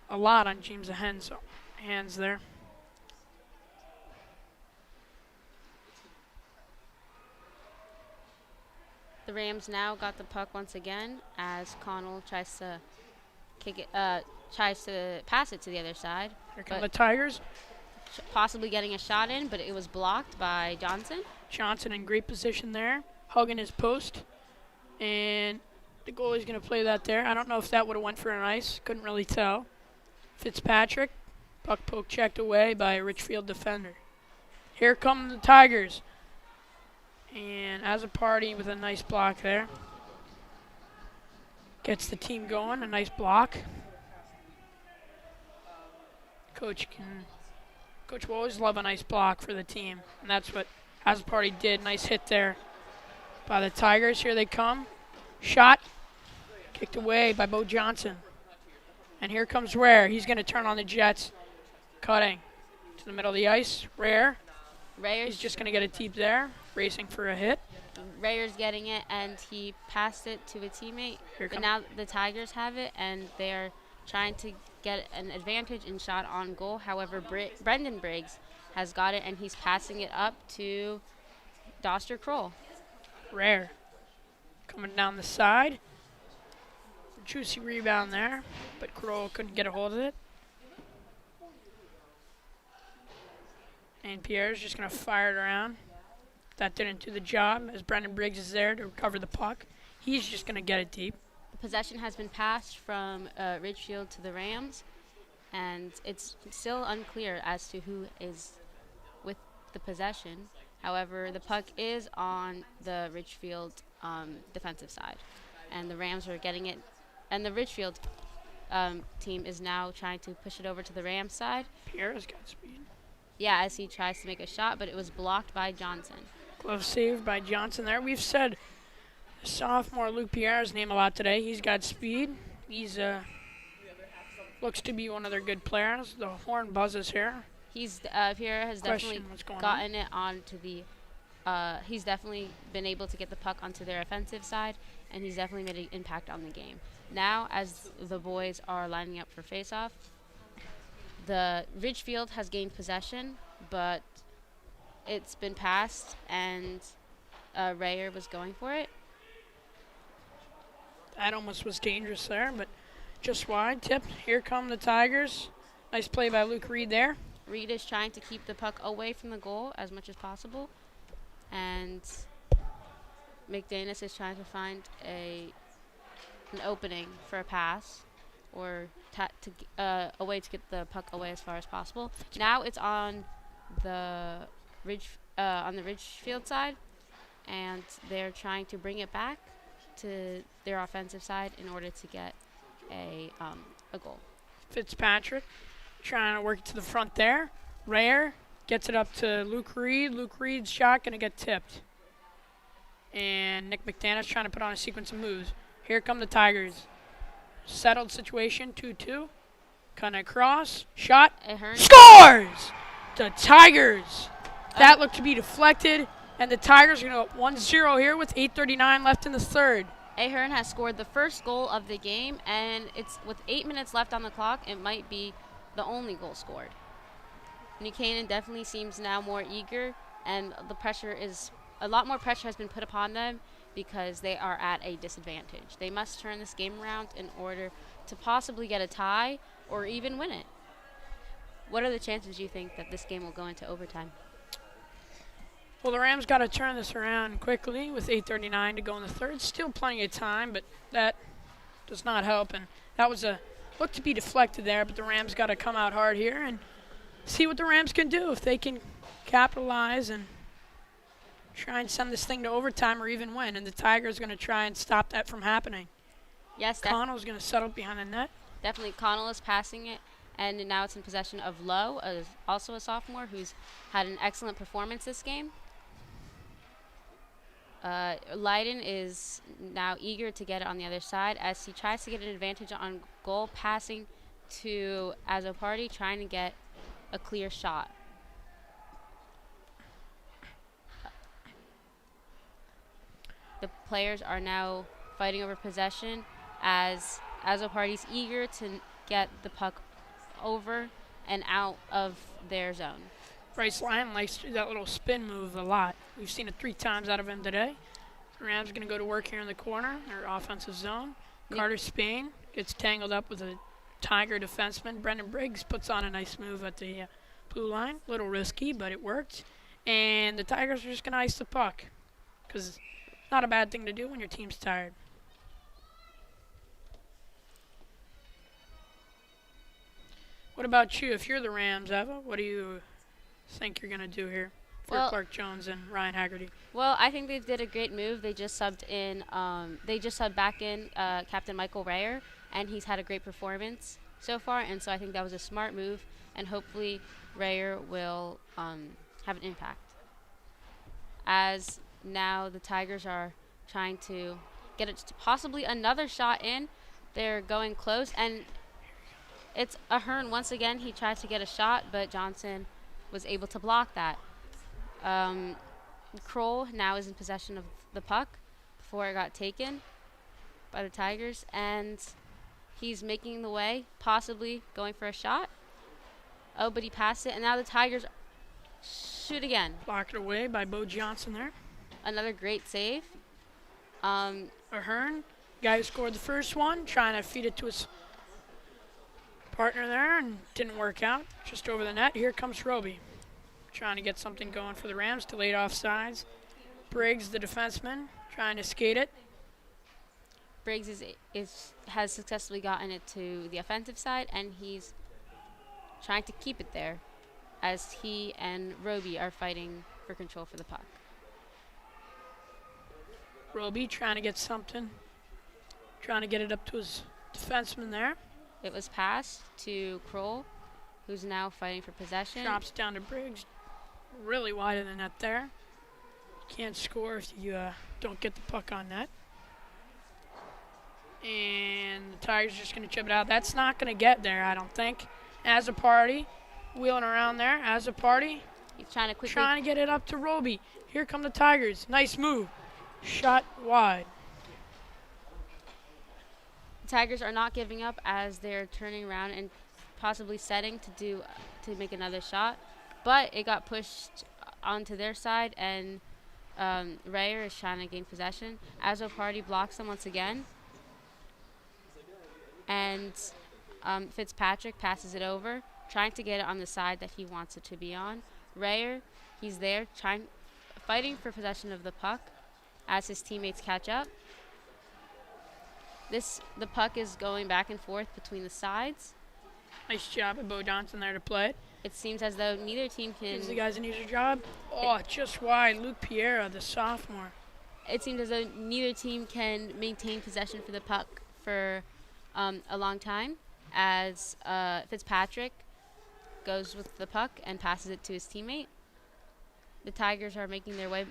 a lot on James' hands there. The Rams now got the puck once again as Connell tries to pass it to the other side. Here come the Tigers. Possibly getting a shot in, but it was blocked by Johnson. Johnson in great position there, hugging his post. And the goalie's going to play that there. I don't know if that would have went for an ice. Couldn't really tell. Fitzpatrick, puck poke checked away by a Ridgefield defender. Here come the Tigers. And as a party with a nice block there. Gets the team going, a nice block. Coach will always love a nice block for the team. And that's what As a Party did. Nice hit there by the Tigers. Here they come. Shot. Kicked away by Bo Johnson. And here comes Rare. He's going to turn on the Jets. Cutting to the middle of the ice. He's just going to get it deep there. Racing for a hit. Rayer's getting it, and he passed it to a teammate. But now the Tigers have it, and they're trying to get an advantage in shot on goal. However, Brendan Briggs has got it, and he's passing it up to Doster Kroll. Rare coming down the side. Juicy rebound there, but Kroll couldn't get a hold of it. And Pierre's just going to fire it around. That didn't do the job, as Brendan Briggs is there to recover the puck. He's just going to get it deep. The possession has been passed from Ridgefield to the Rams, and it's still unclear as to who is with the possession. However, the puck is on the Ridgefield defensive side, and the Rams are getting it. And the Ridgefield team is now trying to push it over to the Rams side. Pierre's got speed. Yeah, as he tries to make a shot, but it was blocked by Johnson. Glove saved by Johnson there. We've said sophomore Luke Pierre's name a lot today. He's got speed. He's looks to be one of their good players. The horn buzzes here. Pierre has definitely gotten it onto the. He's definitely been able to get the puck onto their offensive side, and he's definitely made an impact on the game. Now, as the boys are lining up for face-off, the Ridgefield has gained possession, but it's been passed, and Rayer was going for it. That almost was dangerous there, but just wide. Tip. Here come the Tigers. Nice play by Luke Reed there. Reed is trying to keep the puck away from the goal as much as possible, and McDanis is trying to find an opening for a pass or a way to get the puck away as far as possible. Now it's on the Ridgefield side, and they're trying to bring it back to their offensive side in order to get a goal. Fitzpatrick trying to work it to the front there. Rayer gets it up to Luke Reed. Luke Reed's shot going to get tipped. And Nick McDanis trying to put on a sequence of moves. Here come the Tigers. Settled situation, 2-2. Kind of cross. Shot. Scores! The Tigers. That looked to be deflected. And the Tigers are going to go 1-0 here with 8:39 left in the third. Ahern has scored the first goal of the game, and it's with 8 minutes left on the clock, it might be the only goal scored. New Canaan definitely seems now more eager, and a lot more pressure has been put upon them because they are at a disadvantage. They must turn this game around in order to possibly get a tie or even win it. What are the chances you think that this game will go into overtime? Well, the Rams got to turn this around quickly with 8:39 to go in the third. Still plenty of time, but that does not help. And that was looked to be deflected there, but the Rams got to come out hard here and see what the Rams can do. If they can capitalize and try and send this thing to overtime or even win. And the Tigers are going to try and stop that from happening. Yes, Connell's going to settle behind the net. Definitely, Connell is passing it. And now it's in possession of Lowe, also a sophomore, who's had an excellent performance this game. Leiden is now eager to get it on the other side as he tries to get an advantage on goal, passing to Azoparty, trying to get a clear shot. The players are now fighting over possession as Azoparty's eager to get the puck over and out of their zone. Bryce Lyon likes to do that little spin move a lot. We've seen it 3 times out of him today. The Rams going to go to work here in the corner, their offensive zone. Yep. Carter Spain gets tangled up with a Tiger defenseman. Brendan Briggs puts on a nice move at the blue line. A little risky, but it worked. And the Tigers are just going to ice the puck, because it's not a bad thing to do when your team's tired. What about you? If you're the Rams, Eva, what do you think you're going to do here for Clark Jones and Ryan Haggerty? Well, I think they did a great move. They just subbed in. They just subbed back in Captain Michael Rayer, and he's had a great performance so far. And so I think that was a smart move, and hopefully Rayer will have an impact. As now the Tigers are trying to get possibly another shot in. They're going close, and it's Ahern once again. He tried to get a shot, but Johnson was able to block that. Kroll now is in possession of the puck before it got taken by the Tigers, and he's making the way, possibly going for a shot. Oh, but he passed it, and now the Tigers shoot again. Blocked away by Bo Johnson there. Another great save. Ahern, guy who scored the first one, trying to feed it to his partner there, and didn't work out. Just over the net. Here comes Roby, trying to get something going for the Rams. Delayed offsides. Briggs, the defenseman, trying to skate it. Briggs has successfully gotten it to the offensive side, and he's trying to keep it there as he and Roby are fighting for control for the puck. Roby trying to get something, trying to get it up to his defenseman there. It was passed to Kroll, who's now fighting for possession. Drops down to Briggs, really wide of the net there. Can't score if you don't get the puck on net. And the Tigers are just going to chip it out. That's not going to get there, I don't think. As a party, wheeling around there. As a party, he's trying to trying to get it up to Roby. Here come the Tigers. Nice move. Shot wide. The Tigers are not giving up as they're turning around and possibly setting to make another shot, but it got pushed onto their side, and Rayer is trying to gain possession. Azo Party blocks them once again, and Fitzpatrick passes it over, trying to get it on the side that he wants it to be on. Rayer, he's there, fighting for possession of the puck as his teammates catch up. The puck is going back and forth between the sides. Nice job by Bo Johnson there to play it. It seems as though neither team can... Gives the guys an easier job. Oh, just wide. Luke Piera, the sophomore. It seems as though neither team can maintain possession for the puck for a long time, as Fitzpatrick goes with the puck and passes it to his teammate. The Tigers are making their way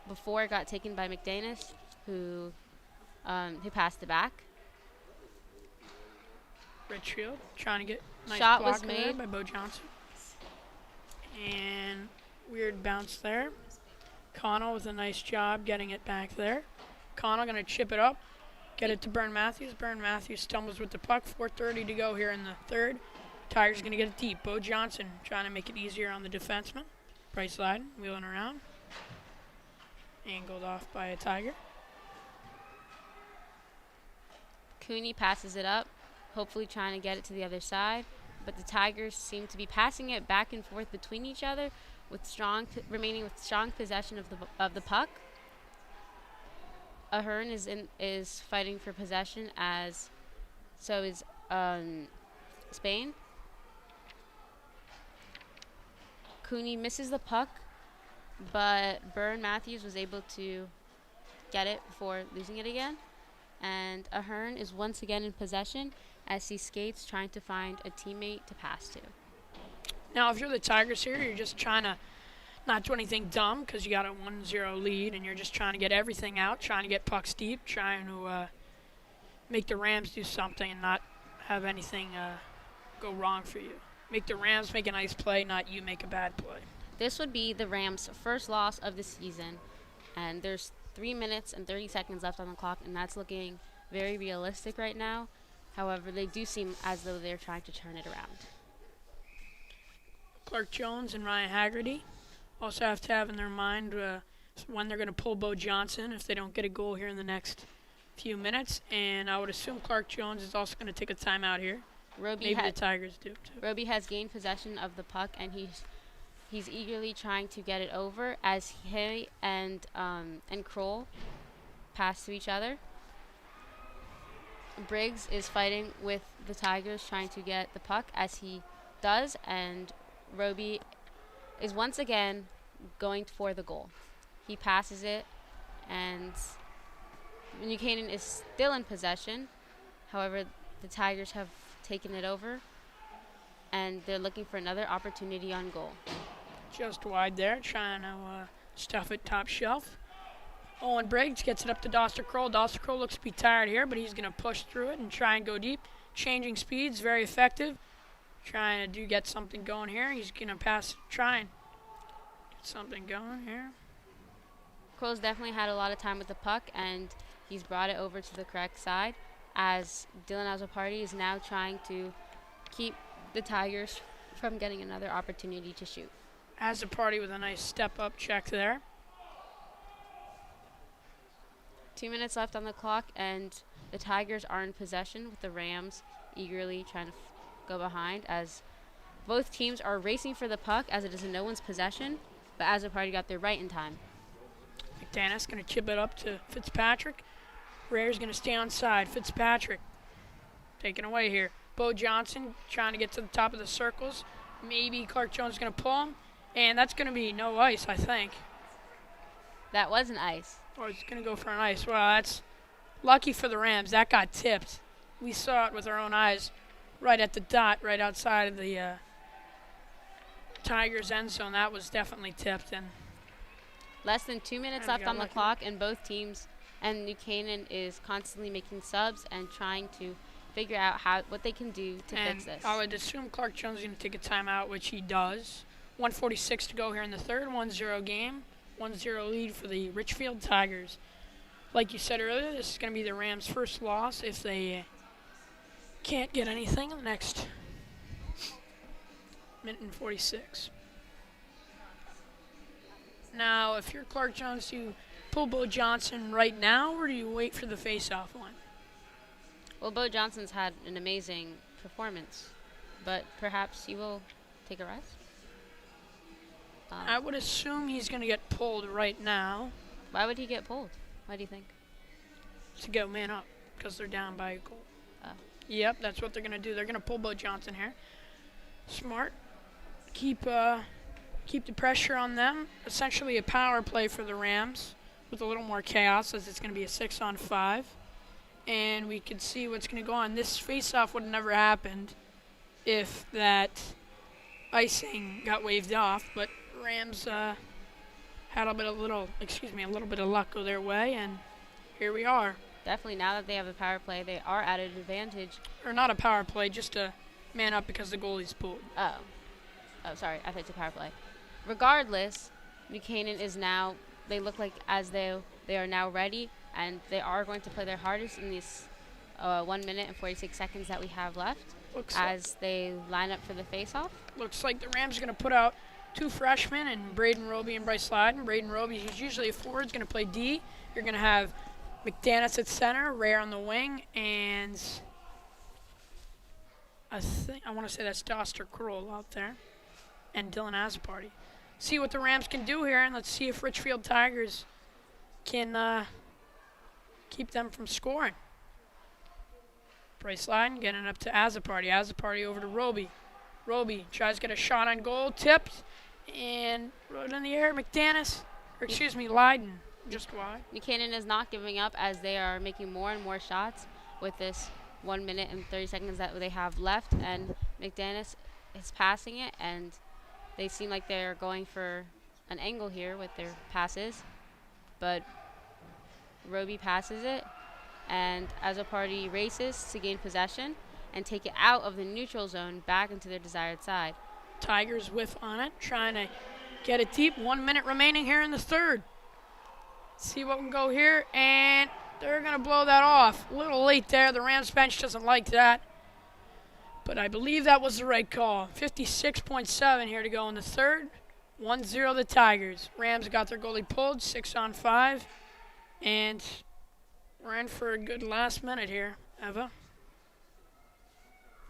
before it got taken by McDanis, who passed it back. Ridgefield trying to get nice shot block was made there by Bo Johnson. And weird bounce there. Connell with a nice job getting it back there. Connell going to chip it up, get it to Bern Matthews. Bern Matthews stumbles with the puck. 4:30 to go here in the third. Tigers going to get it deep. Bo Johnson trying to make it easier on the defenseman. Price sliding, wheeling around. Angled off by a Tiger. Cooney passes it up, hopefully trying to get it to the other side, but the Tigers seem to be passing it back and forth between each other, remaining with strong possession of the puck. Ahern is fighting for possession, as so is Spain. Cooney misses the puck, but Bern Matthews was able to get it before losing it again. And Ahern is once again in possession as he skates, trying to find a teammate to pass to. Now, if you're the Tigers here, you're just trying to not do anything dumb because you got a 1-0 lead, and you're just trying to get everything out, trying to get pucks deep, trying to make the Rams do something and not have anything go wrong for you. Make the Rams make a nice play, not you make a bad play. This would be the Rams' first loss of the season, and there's 3 minutes and 30 seconds left on the clock, and that's looking very realistic right now. However, they do seem as though they're trying to turn it around. Clark Jones and Ryan Haggerty also have to have in their mind when they're going to pull Bo Johnson if they don't get a goal here in the next few minutes. And I would assume Clark Jones is also going to take a timeout here. Maybe the Tigers do too. Roby has gained possession of the puck, and he's eagerly trying to get it over as he and Kroll pass to each other. Briggs is fighting with the Tigers trying to get the puck as he does, and Roby is once again going for the goal. He passes it, and New Canaan is still in possession. However, the Tigers have taken it over, and they're looking for another opportunity on goal. Just wide there, trying to stuff it top shelf. Owen Briggs gets it up to Doster Kroll. Doster Kroll looks to be tired here, but he's going to push through it and try and go deep. Changing speeds, very effective. Trying to get something going here. He's going to pass, try and get something going here. Kroll's definitely had a lot of time with the puck, and he's brought it over to the correct side as Dylan Azopardi is now trying to keep the Tigers from getting another opportunity to shoot. Azopardi with a nice step-up check there. 2 minutes left on the clock, and the Tigers are in possession with the Rams eagerly trying to go behind as both teams are racing for the puck as it is in no one's possession, but Azopardi got there right in time. McDaniels going to chip it up to Fitzpatrick. Rare's going to stay on side. Fitzpatrick taken away here. Bo Johnson trying to get to the top of the circles. Maybe Clark Jones is going to pull him, and that's going to be no ice, I think. That was an ice. Or he's going to go for an ice. Well, that's lucky for the Rams. That got tipped. We saw it with our own eyes right at the dot, right outside of the Tigers' end zone. That was definitely tipped. And less than 2 minutes left on the clock, and both teams, and New Canaan is constantly making subs and trying to figure out what they can do to fix this. I would assume Clark Jones is going to take a timeout, which he does. 1:46 to go here in the third. 1-0 game. 1-0 lead for the Ridgefield Tigers. Like you said earlier, this is going to be the Rams' first loss if they can't get anything in the next minute and 46. Now, if you're Clark Jones, do you pull Bo Johnson right now, or do you wait for the face-off one? Well, Bo Johnson's had an amazing performance, but perhaps he will take a rest. I would assume he's going to get pulled right now. Why would he get pulled? Why do you think? To go man up, because they're down by a goal. Yep, that's what they're going to do. They're going to pull Bo Johnson here. Smart. Keep the pressure on them. Essentially a power play for the Rams with a little more chaos, as it's going to be a 6-on-5. And we can see what's going to go on. This face-off would have never happened if that icing got waved off, but Rams had a little bit of luck go their way, and here we are. Definitely, now that they have a power play, they are at an advantage. Or not a power play, just a man up because the goalie's pulled. Oh, sorry, I thought it was a power play. Regardless, New Canaan is now, they look like as they are now ready, and they are going to play their hardest in these 1 minute and 46 seconds that we have left they line up for the face-off. Looks like the Rams are going to put out two freshmen, and Braden Roby and Bryce Lyden. Braden Roby, who's usually a forward, is going to play D. You're going to have McDaniels at center, Rare on the wing, and I want to say that's Doster Kroll out there, and Dylan Azopardi. See what the Rams can do here, and let's see if Ridgefield Tigers can keep them from scoring. Bryce Lyden getting it up to Azopardi. Azopardi over to Roby. Roby tries to get a shot on goal, tipped, and right in the air, Lyden, just wide. New Canaan is not giving up as they are making more and more shots with this 1 minute and 30 seconds that they have left, and McDaniels is passing it, and they seem like they're going for an angle here with their passes, but Roby passes it, and Azopardi races to gain possession and take it out of the neutral zone back into their desired side. Tigers whiff on it, trying to get it deep. 1 minute remaining here in the third. See what can go here, and they're going to blow that off. A little late there. The Rams bench doesn't like that, but I believe that was the right call. 56.7 here to go in the third. 1-0 the Tigers. Rams got their goalie pulled, 6-on-5. And we're in for a good last minute here, Eva.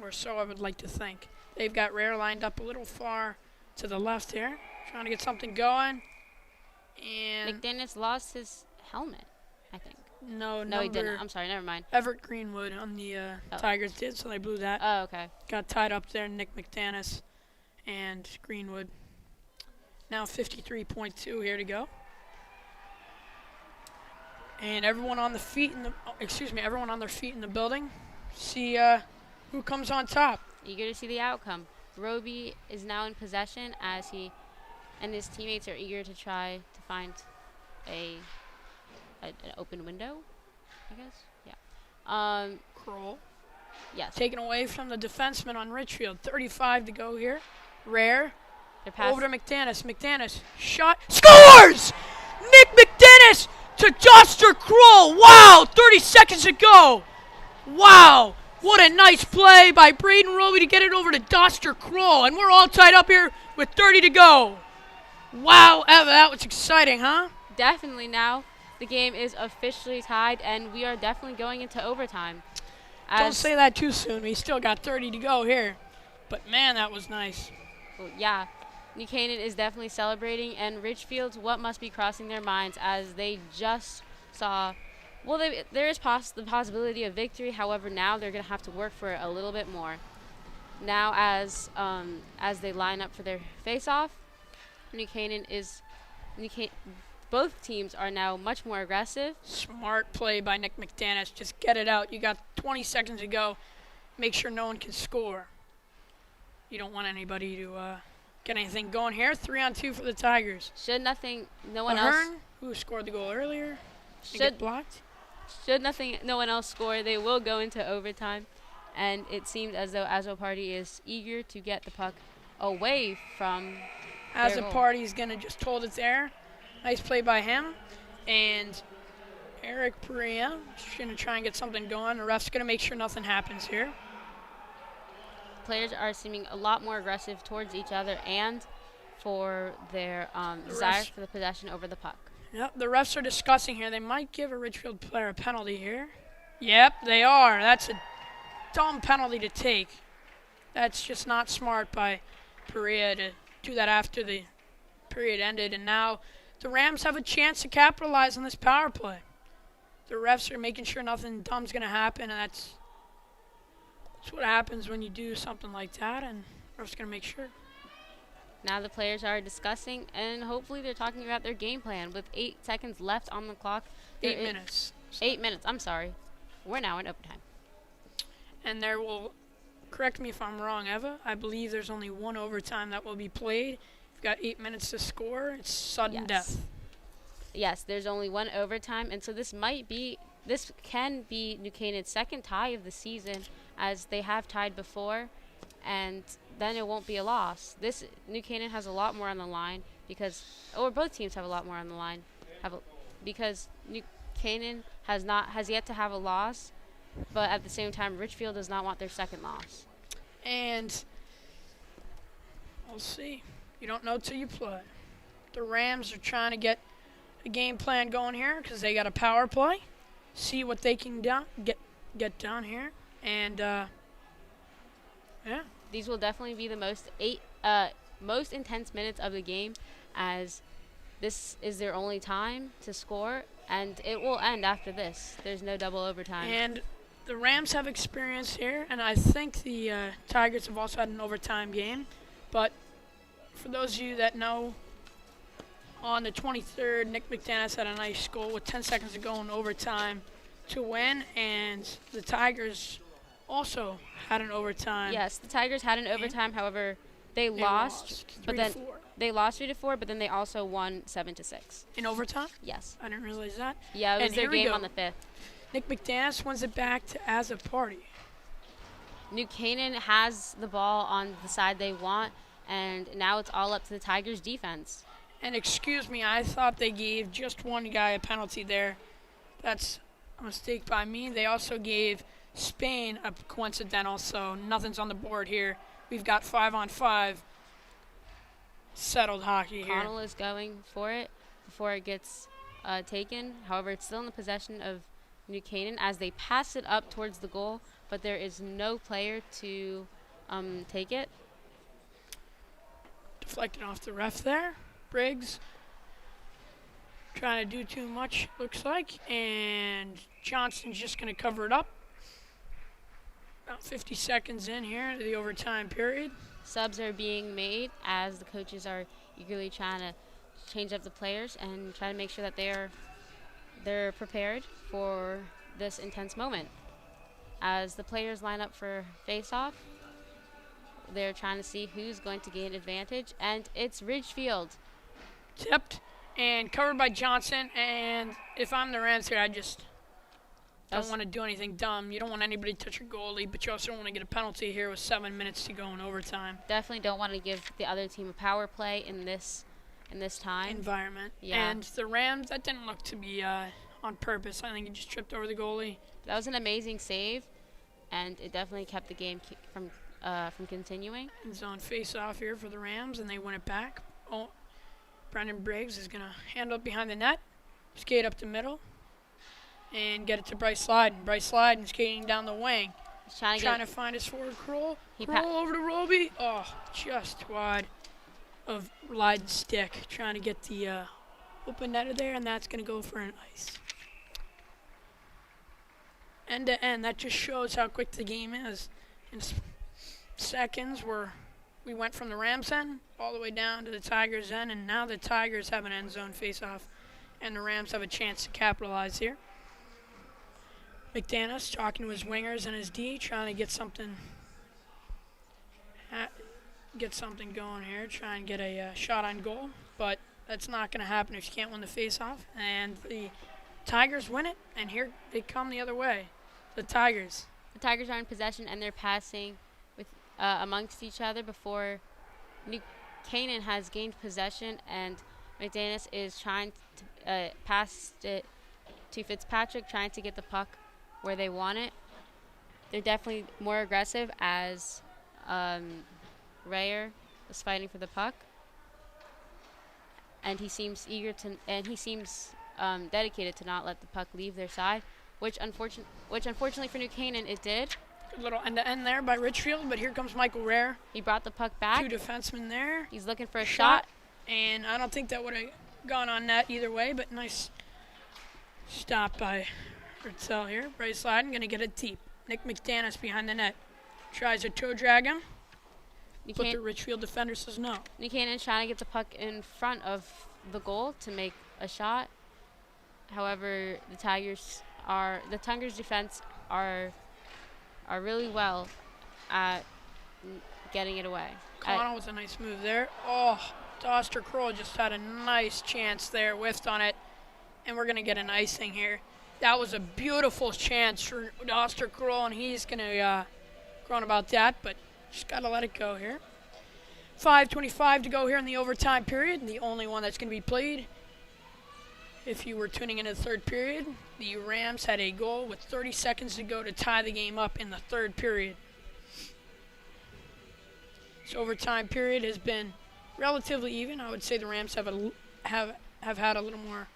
Or so I would like to think. They've got Rare lined up a little far to the left here, trying to get something going. And McDaniels lost his helmet, I think. no, He didn't. I'm sorry, never mind. Everett Greenwood on the Tigers did, so they blew that. Oh, okay. Got tied up there, Nick McDaniels and Greenwood. Now 53.2 here to go. And everyone on the feet in the everyone on their feet in the building. See who comes on top. Eager to see the outcome. Roby is now in possession as he and his teammates are eager to try to find an open window, I guess. Yeah. Kroll. Yes. Taken away from the defenseman on Ridgefield. 35 to go here. Rare. Over to McDaniels. McDaniels. Shot. Scores! Nick McDaniels to Joster Kroll. Wow! 30 seconds to go. Wow! What a nice play by Braden Roby to get it over to Joster Kroll. And we're all tied up here with 30 to go. Wow, Eva, that was exciting, huh? Definitely now. The game is officially tied, and we are definitely going into overtime. Don't say that too soon. We still got 30 to go here. But, man, that was nice. Well, yeah. New Canaan is definitely celebrating, and Ridgefield, what must be crossing their minds as they just saw, well, there is the possibility of victory. However, now they're going to have to work for it a little bit more. Now as they line up for their face-off, both teams are now much more aggressive. Smart play by Nick McDaniels. Just get it out. You got 20 seconds to go. Make sure no one can score. You don't want anybody to get anything going here. 3-on-2 for the Tigers. Should no one else, who scored the goal earlier, get blocked. Should no one else score, they will go into overtime. And it seems as though Azoparty is eager to get the puck away from Azoparty is going to just hold it there. Nice play by him. And Eric Perea is going to try and get something going. The ref's going to make sure nothing happens here. Players are seeming a lot more aggressive towards each other and for their desire for the possession over the puck. Yep, the refs are discussing here. They might give a Ridgefield player a penalty here. Yep, they are. That's a dumb penalty to take. That's just not smart by Perea to do that after the period ended. And now the Rams have a chance to capitalize on this power play. The refs are making sure nothing dumb's going to happen, and that's what happens when you do something like that, and the refs going to make sure. Now the players are discussing, and hopefully they're talking about their game plan. With 8 seconds left on the clock. 8 minutes. 8 minutes, I'm sorry. We're now in overtime. And there will, correct me if I'm wrong, Eva, I believe there's only one overtime that will be played. You've got 8 minutes to score. It's sudden death. Yes, there's only one overtime, and so this can be New Canaan's second tie of the season, as they have tied before, and then it won't be a loss. New Canaan has a lot more on the line both teams have a lot more on the line, because New Canaan has yet to have a loss, but at the same time, Ridgefield does not want their second loss. And we'll see. You don't know till you play. The Rams are trying to get a game plan going here because they got a power play. See what they can get done here. And, yeah. These will definitely be the most intense minutes of the game, as this is their only time to score, and it will end after this. There's no double overtime. And the Rams have experience here, and I think the Tigers have also had an overtime game. But for those of you that know, on the 23rd, Nick McDaniels had a nice goal with 10 seconds to go in overtime to win, and the Tigers also had an overtime. Yes, the Tigers had an overtime. However, they lost, but then they lost 3-4. But then they also won 7-6 in overtime. Yes, I didn't realize that. Yeah, it was their game on the 5th. Nick McDaniels wins it back to Azoparty. New Canaan has the ball on the side they want, and now it's all up to the Tigers' defense. And excuse me, I thought they gave just one guy a penalty there. That's a mistake by me. They also gave Spain a coincidental, so nothing's on the board here. We've got 5-on-5. settled hockey here. Connell is going for it before it gets taken. However, it's still in the possession of New Canaan as they pass it up towards the goal, but there is no player to take it. Deflected off the ref there. Briggs trying to do too much, looks like, and Johnson's just going to cover it up. About 50 seconds in here to the overtime period. Subs are being made as the coaches are eagerly trying to change up the players and try to make sure that they're prepared for this intense moment. As the players line up for face-off, they're trying to see who's going to gain advantage, and it's Ridgefield. Tipped and covered by Johnson, and if I'm the Rams here, I just don't want to do anything dumb. You don't want anybody to touch your goalie, but you also don't want to get a penalty here with 7 minutes to go in overtime. Definitely don't want to give the other team a power play in this time. Environment. Yeah. And the Rams, that didn't look to be on purpose. I think he just tripped over the goalie. That was an amazing save, and it definitely kept the game from continuing. End zone face-off here for the Rams, and they win it back. Oh, Brendan Briggs is going to handle it behind the net, skate up the middle, and get it to Bryce Slyden. Bryce Slyden skating down the wing. He's trying to find his forward Kroll. Kroll over to Roby. Oh, just wide of Lyden's stick. Trying to get the open netter there, and that's going to go for an ice. End to end, that just shows how quick the game is. In seconds, we went from the Rams end all the way down to the Tigers end, and now the Tigers have an end zone face-off, and the Rams have a chance to capitalize here. McDaniels talking to his wingers and his D, trying to get something going here, try and get a shot on goal, but that's not going to happen if you can't win the face-off. And the Tigers win it, and here they come the other way. The Tigers are in possession, and they're passing with amongst each other before New Canaan has gained possession, and McDaniels is trying to pass it to Fitzpatrick, trying to get the puck where they want it. They're definitely more aggressive as Rayer is fighting for the puck, and he seems dedicated to not let the puck leave their side, which unfortunately for New Canaan it did. Good little end-to-end there by Ridgefield, but here comes Michael Rayer. He brought the puck back. 2 defensemen there. He's looking for a shot. And I don't think that would have gone on net either way, but nice stop by Ritzel here. Bryce Slyden going to get it deep. Nick McDaniels behind the net. Tries to toe drag him, but the Ridgefield defender says no. New Canaan's trying to get the puck in front of the goal to make a shot. However, the Tigers defense are really well at getting it away. Connell with a nice move there. Oh, Doster Kroll just had a nice chance there, whiffed on it, and we're going to get an icing here. That was a beautiful chance for Doster Kroll, and he's going to groan about that, but just got to let it go here. 5:25 to go here in the overtime period, and the only one that's going to be played. If you were tuning in the third period, the Rams had a goal with 30 seconds to go to tie the game up in the third period. This overtime period has been relatively even. I would say the Rams have had a little more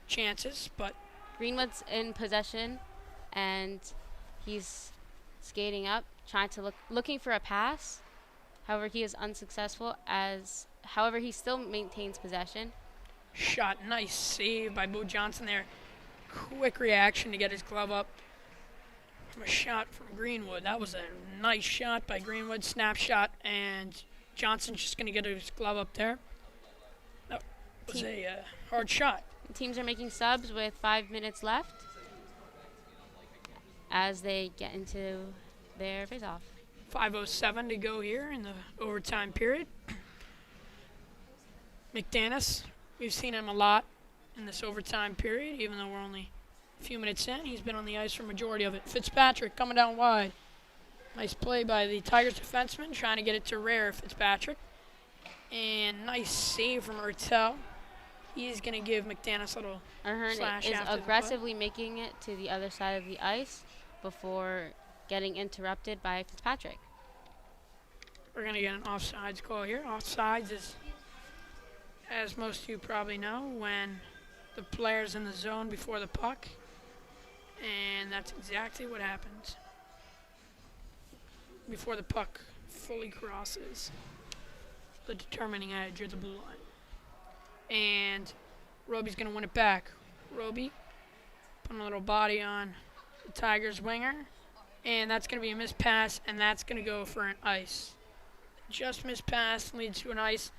chances, but Greenwood's in possession, and he's skating up, looking for a pass. However, he is unsuccessful. However, he still maintains possession. Shot, nice save by Bo Johnson there. Quick reaction to get his glove up from a shot from Greenwood. That was a nice shot by Greenwood, snapshot, and Johnson's just going to get his glove up there. That was a hard shot. The teams are making subs with 5 minutes left as they get into their face-off. 5:07 to go here in the overtime period. McDaniels, we've seen him a lot in this overtime period, even though we're only a few minutes in. He's been on the ice for a majority of it. Fitzpatrick coming down wide. Nice play by the Tigers defenseman, trying to get it to Rayer Fitzpatrick. And nice save from Ertel. He's going to give McDaniels a little slash is after aggressively making it to the other side of the ice before getting interrupted by Fitzpatrick. We're going to get an offsides call here. Offsides is as most of you probably know, when the player's in the zone before the puck, and that's exactly what happens before the puck fully crosses the determining edge of the blue line. And Roby's going to win it back. Roby putting a little body on the Tigers winger, and that's going to be a missed pass, and that's going to go for an ice. Just missed pass leads to an ice,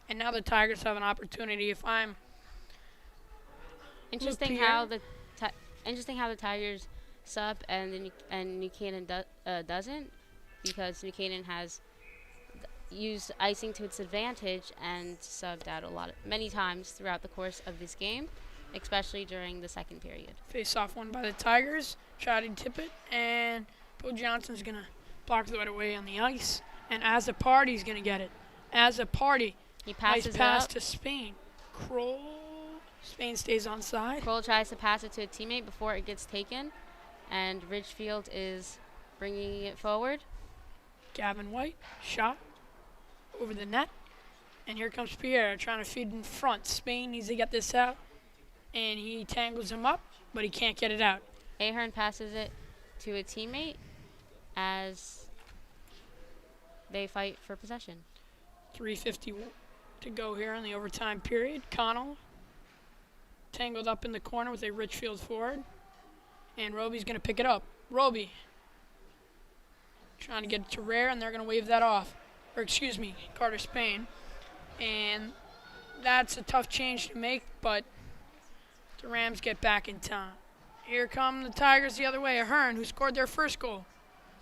and now the Tigers have an opportunity. If I'm Interesting how the Tigers sub and New Canaan doesn't, because New Canaan has used icing to its advantage and subbed out many times throughout the course of this game, especially during the second period. Face-off won by the Tigers. Tried to tip it, and Bo Johnson's going to block the right away on the ice. And as a party, he's going to get it. As a party, he passes nice pass to Spain. Kroll. Spain stays on side. Kroll tries to pass it to a teammate before it gets taken, and Ridgefield is bringing it forward. Gavin White, shot over the net. And here comes Pierre trying to feed in front. Spain needs to get this out, and he tangles him up, but he can't get it out. Ahern passes it to a teammate as they fight for possession. 3:50 to go here in the overtime period. Connell tangled up in the corner with a Ridgefield forward, and Roby's going to pick it up. Roby trying to get it to Rare, and they're going to wave that off. Or excuse me, Carter Spain. And that's a tough change to make, but the Rams get back in time. Here come the Tigers the other way. Ahern, who scored their first goal.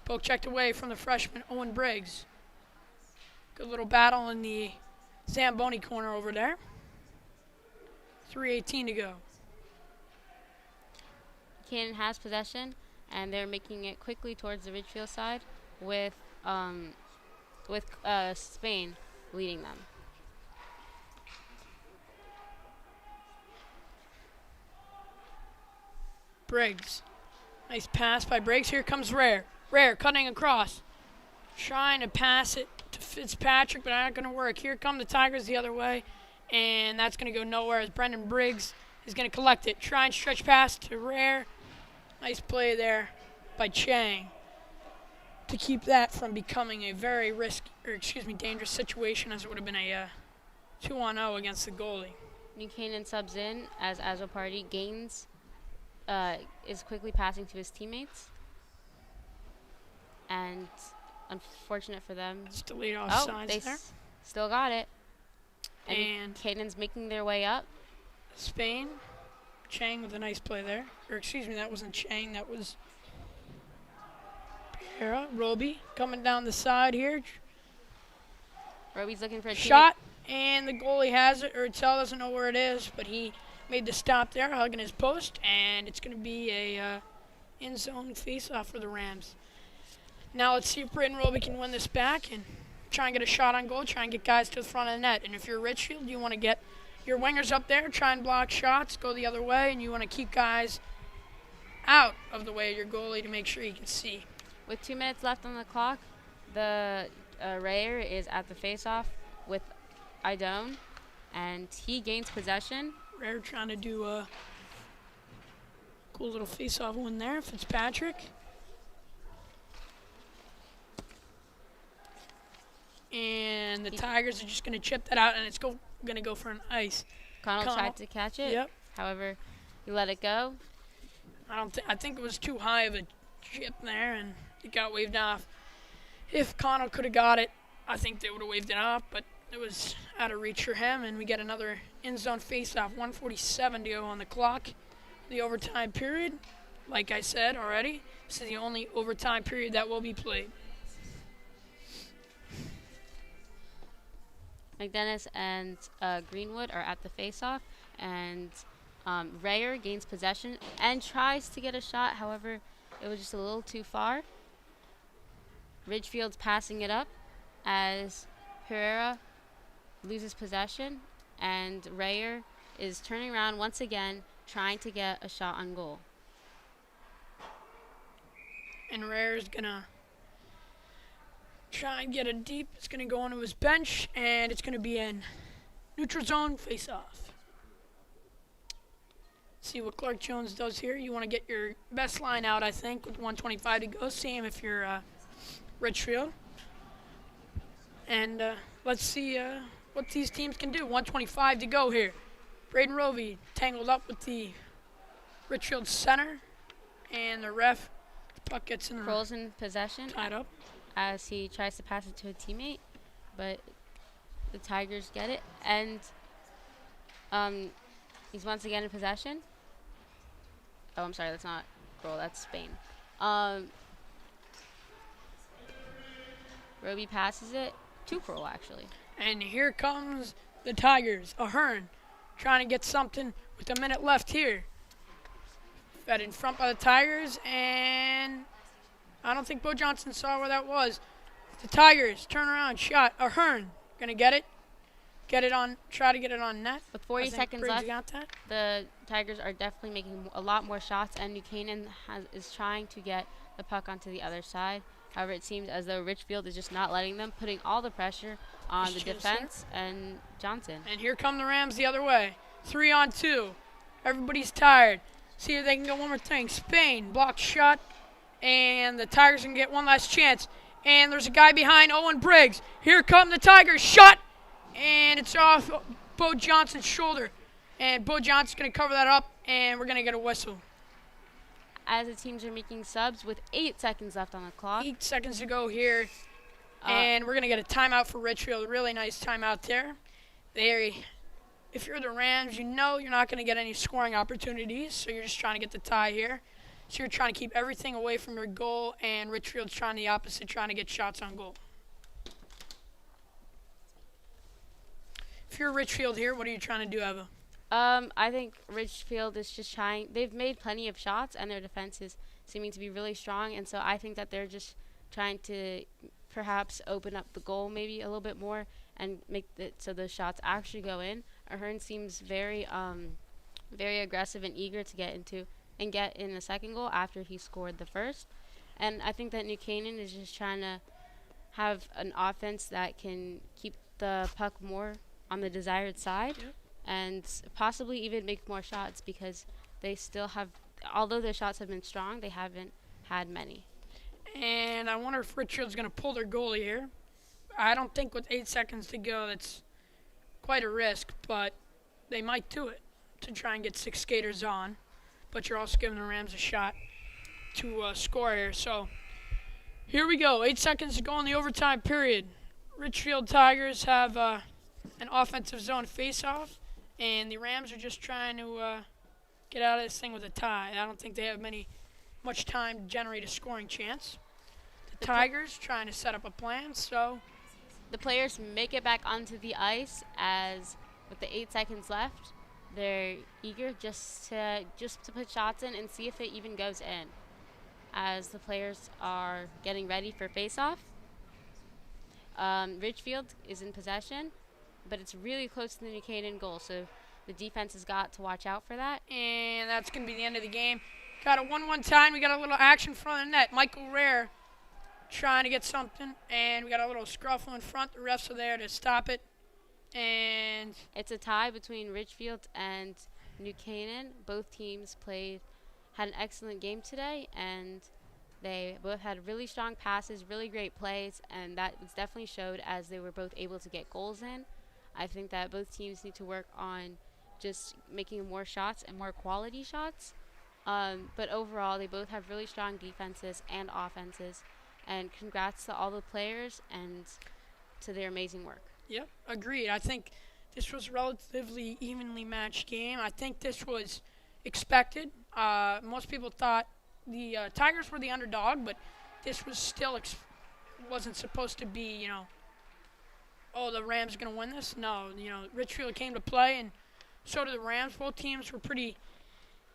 Poke checked away from the freshman Owen Briggs. Good little battle in the Zamboni corner over there. 3:18 to go. Canaan has possession, and they're making it quickly towards the Ridgefield side with Spain leading them. Briggs. Nice pass by Briggs. Here comes Rare. Rare cutting across. Trying to pass it to Fitzpatrick, but not going to work. Here come the Tigers the other way, and that's going to go nowhere as Brendan Briggs is going to collect it. Try and stretch pass to Rare. Nice play there by Chang to keep that from becoming a very dangerous situation, as it would have been a 2-on-0 against the goalie. New Canaan subs in as Azopardi gains, is quickly passing to his teammates. And unfortunate for them. It's delayed offsides they there. Still got it. And Canaan's making their way up. Spain. Chang with a nice play there. Or excuse me, that wasn't Chang, that was Piera. Roby coming down the side here. Roby's looking for a shot, and the goalie has it. Urtel doesn't know where it is, but he made the stop there, hugging his post, and it's going to be a in-zone face-off for the Rams. Now let's see if Britton Roby can win this back and try and get a shot on goal, try and get guys to the front of the net. And if you're Ridgefield, you want to get your wingers up there, try and block shots, go the other way, and you want to keep guys out of the way of your goalie to make sure he can see. With 2 minutes left on the clock, the Rayer is at the face-off with Idone, and he gains possession. Rayer trying to do a cool little face-off win there. Fitzpatrick. And the Tigers are just going to chip that out, and it's going to go for an ice. Connell tried to catch it. Yep. However, he let it go. I think it was too high of a chip there, and it got waved off. If Connell could have got it, I think they would have waved it off, but it was out of reach for him, and we get another in-zone face-off. 1:47 to go on the clock. The overtime period, like I said already, this is the only overtime period that will be played. McDennis and Greenwood are at the face-off, and Rayer gains possession and tries to get a shot. However, it was just a little too far. Ridgefield's passing it up as Pereira loses possession, and Rayer is turning around once again, trying to get a shot on goal. And Rayer's going to try and get it deep. It's going to go onto his bench, and it's going to be in. Neutral zone, face off. See what Clark Jones does here. You want to get your best line out, I think, with 1:25 to go. Same if you're Ridgefield. And let's see what these teams can do. 1:25 to go here. Braden Rovey tangled up with the Ridgefield center, and the ref, the puck gets in the Kroll's in possession, tied up as he tries to pass it to a teammate, but the Tigers get it, and he's once again in possession. Oh, I'm sorry, that's not Kroll, that's Spain. Roby passes it to Kroll, actually. And here comes the Tigers. Ahern trying to get something with a minute left here. Fed in front by the Tigers, and I don't think Bo Johnson saw where that was. The Tigers turn around, shot. Ahern gonna get it. Try to get it on net. With 40 seconds left, got that. the Tigers are definitely making a lot more shots, and New Canaan is trying to get the puck onto the other side. However, it seems as though Ridgefield is just not letting them, putting all the pressure on the defense and Johnson. And here come the Rams the other way. 3-on-2. Everybody's tired. See if they can get one more thing. Spain, blocked shot, and the Tigers can get one last chance. And there's a guy behind, Owen Briggs. Here come the Tigers, shot, and it's off Bo Johnson's shoulder. And Bo Johnson's going to cover that up, and we're going to get a whistle. As the teams are making subs with 8 seconds left on the clock. 8 seconds to go here, and we're going to get a timeout for Ridgefield. A really nice timeout there. If you're the Rams, you know you're not going to get any scoring opportunities, so you're just trying to get the tie here. So you're trying to keep everything away from your goal, and Ridgefield's trying the opposite, trying to get shots on goal. If you're Ridgefield here, what are you trying to do, Eva? I think Ridgefield is just trying. They've made plenty of shots, and their defense is seeming to be really strong, and so I think that they're just trying to perhaps open up the goal maybe a little bit more and make it so the shots actually go in. Ahern seems very aggressive and eager to get in the second goal after he scored the first. And I think that New Canaan is just trying to have an offense that can keep the puck more on the desired side, and possibly even make more shots, because they still have, although their shots have been strong, they haven't had many. And I wonder if Ridgefield's going to pull their goalie here. I don't think with 8 seconds to go that's quite a risk, but they might do it to try and get 6 skaters on. But you're also giving the Rams a shot to score here. So here we go. 8 seconds to go in the overtime period. Ridgefield Tigers have an offensive zone face-off, and the Rams are just trying to get out of this thing with a tie. I don't think they have much time to generate a scoring chance. The Tigers trying to set up a plan, so the players make it back onto the ice, as with the 8 seconds left, they're eager just to put shots in and see if it even goes in. As the players are getting ready for face-off, Ridgefield is in possession, but it's really close to the New Canaan goal, so the defense has got to watch out for that. And that's going to be the end of the game. Got a 1-1 tie. We got a little action in front of the net. Michael Rare trying to get something, and we got a little scruffle in front. The refs are there to stop it. And it's a tie between Ridgefield and New Canaan. Both teams had an excellent game today, and they both had really strong passes, really great plays, and that was definitely showed as they were both able to get goals in. I think that both teams need to work on just making more shots and more quality shots. But overall, they both have really strong defenses and offenses. And congrats to all the players and to their amazing work. Yep, agreed. I think this was a relatively evenly matched game. I think this was expected. Most people thought the Tigers were the underdog, but this was still wasn't supposed to be, oh, the Rams are going to win this. No, Ridgefield came to play, and so did the Rams. Both teams were pretty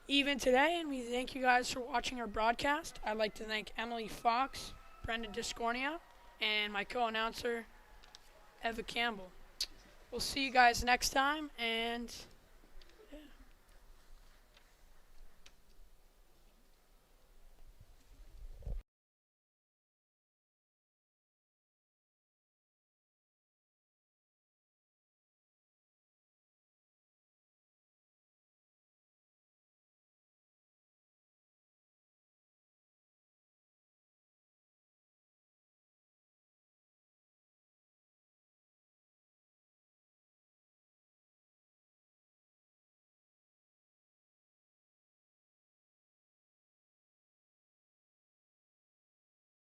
even today, and we thank you guys for watching our broadcast. I'd like to thank Emily Fox, Brendan Discornia, and my co-announcer, Eva Campbell. We'll see you guys next time, and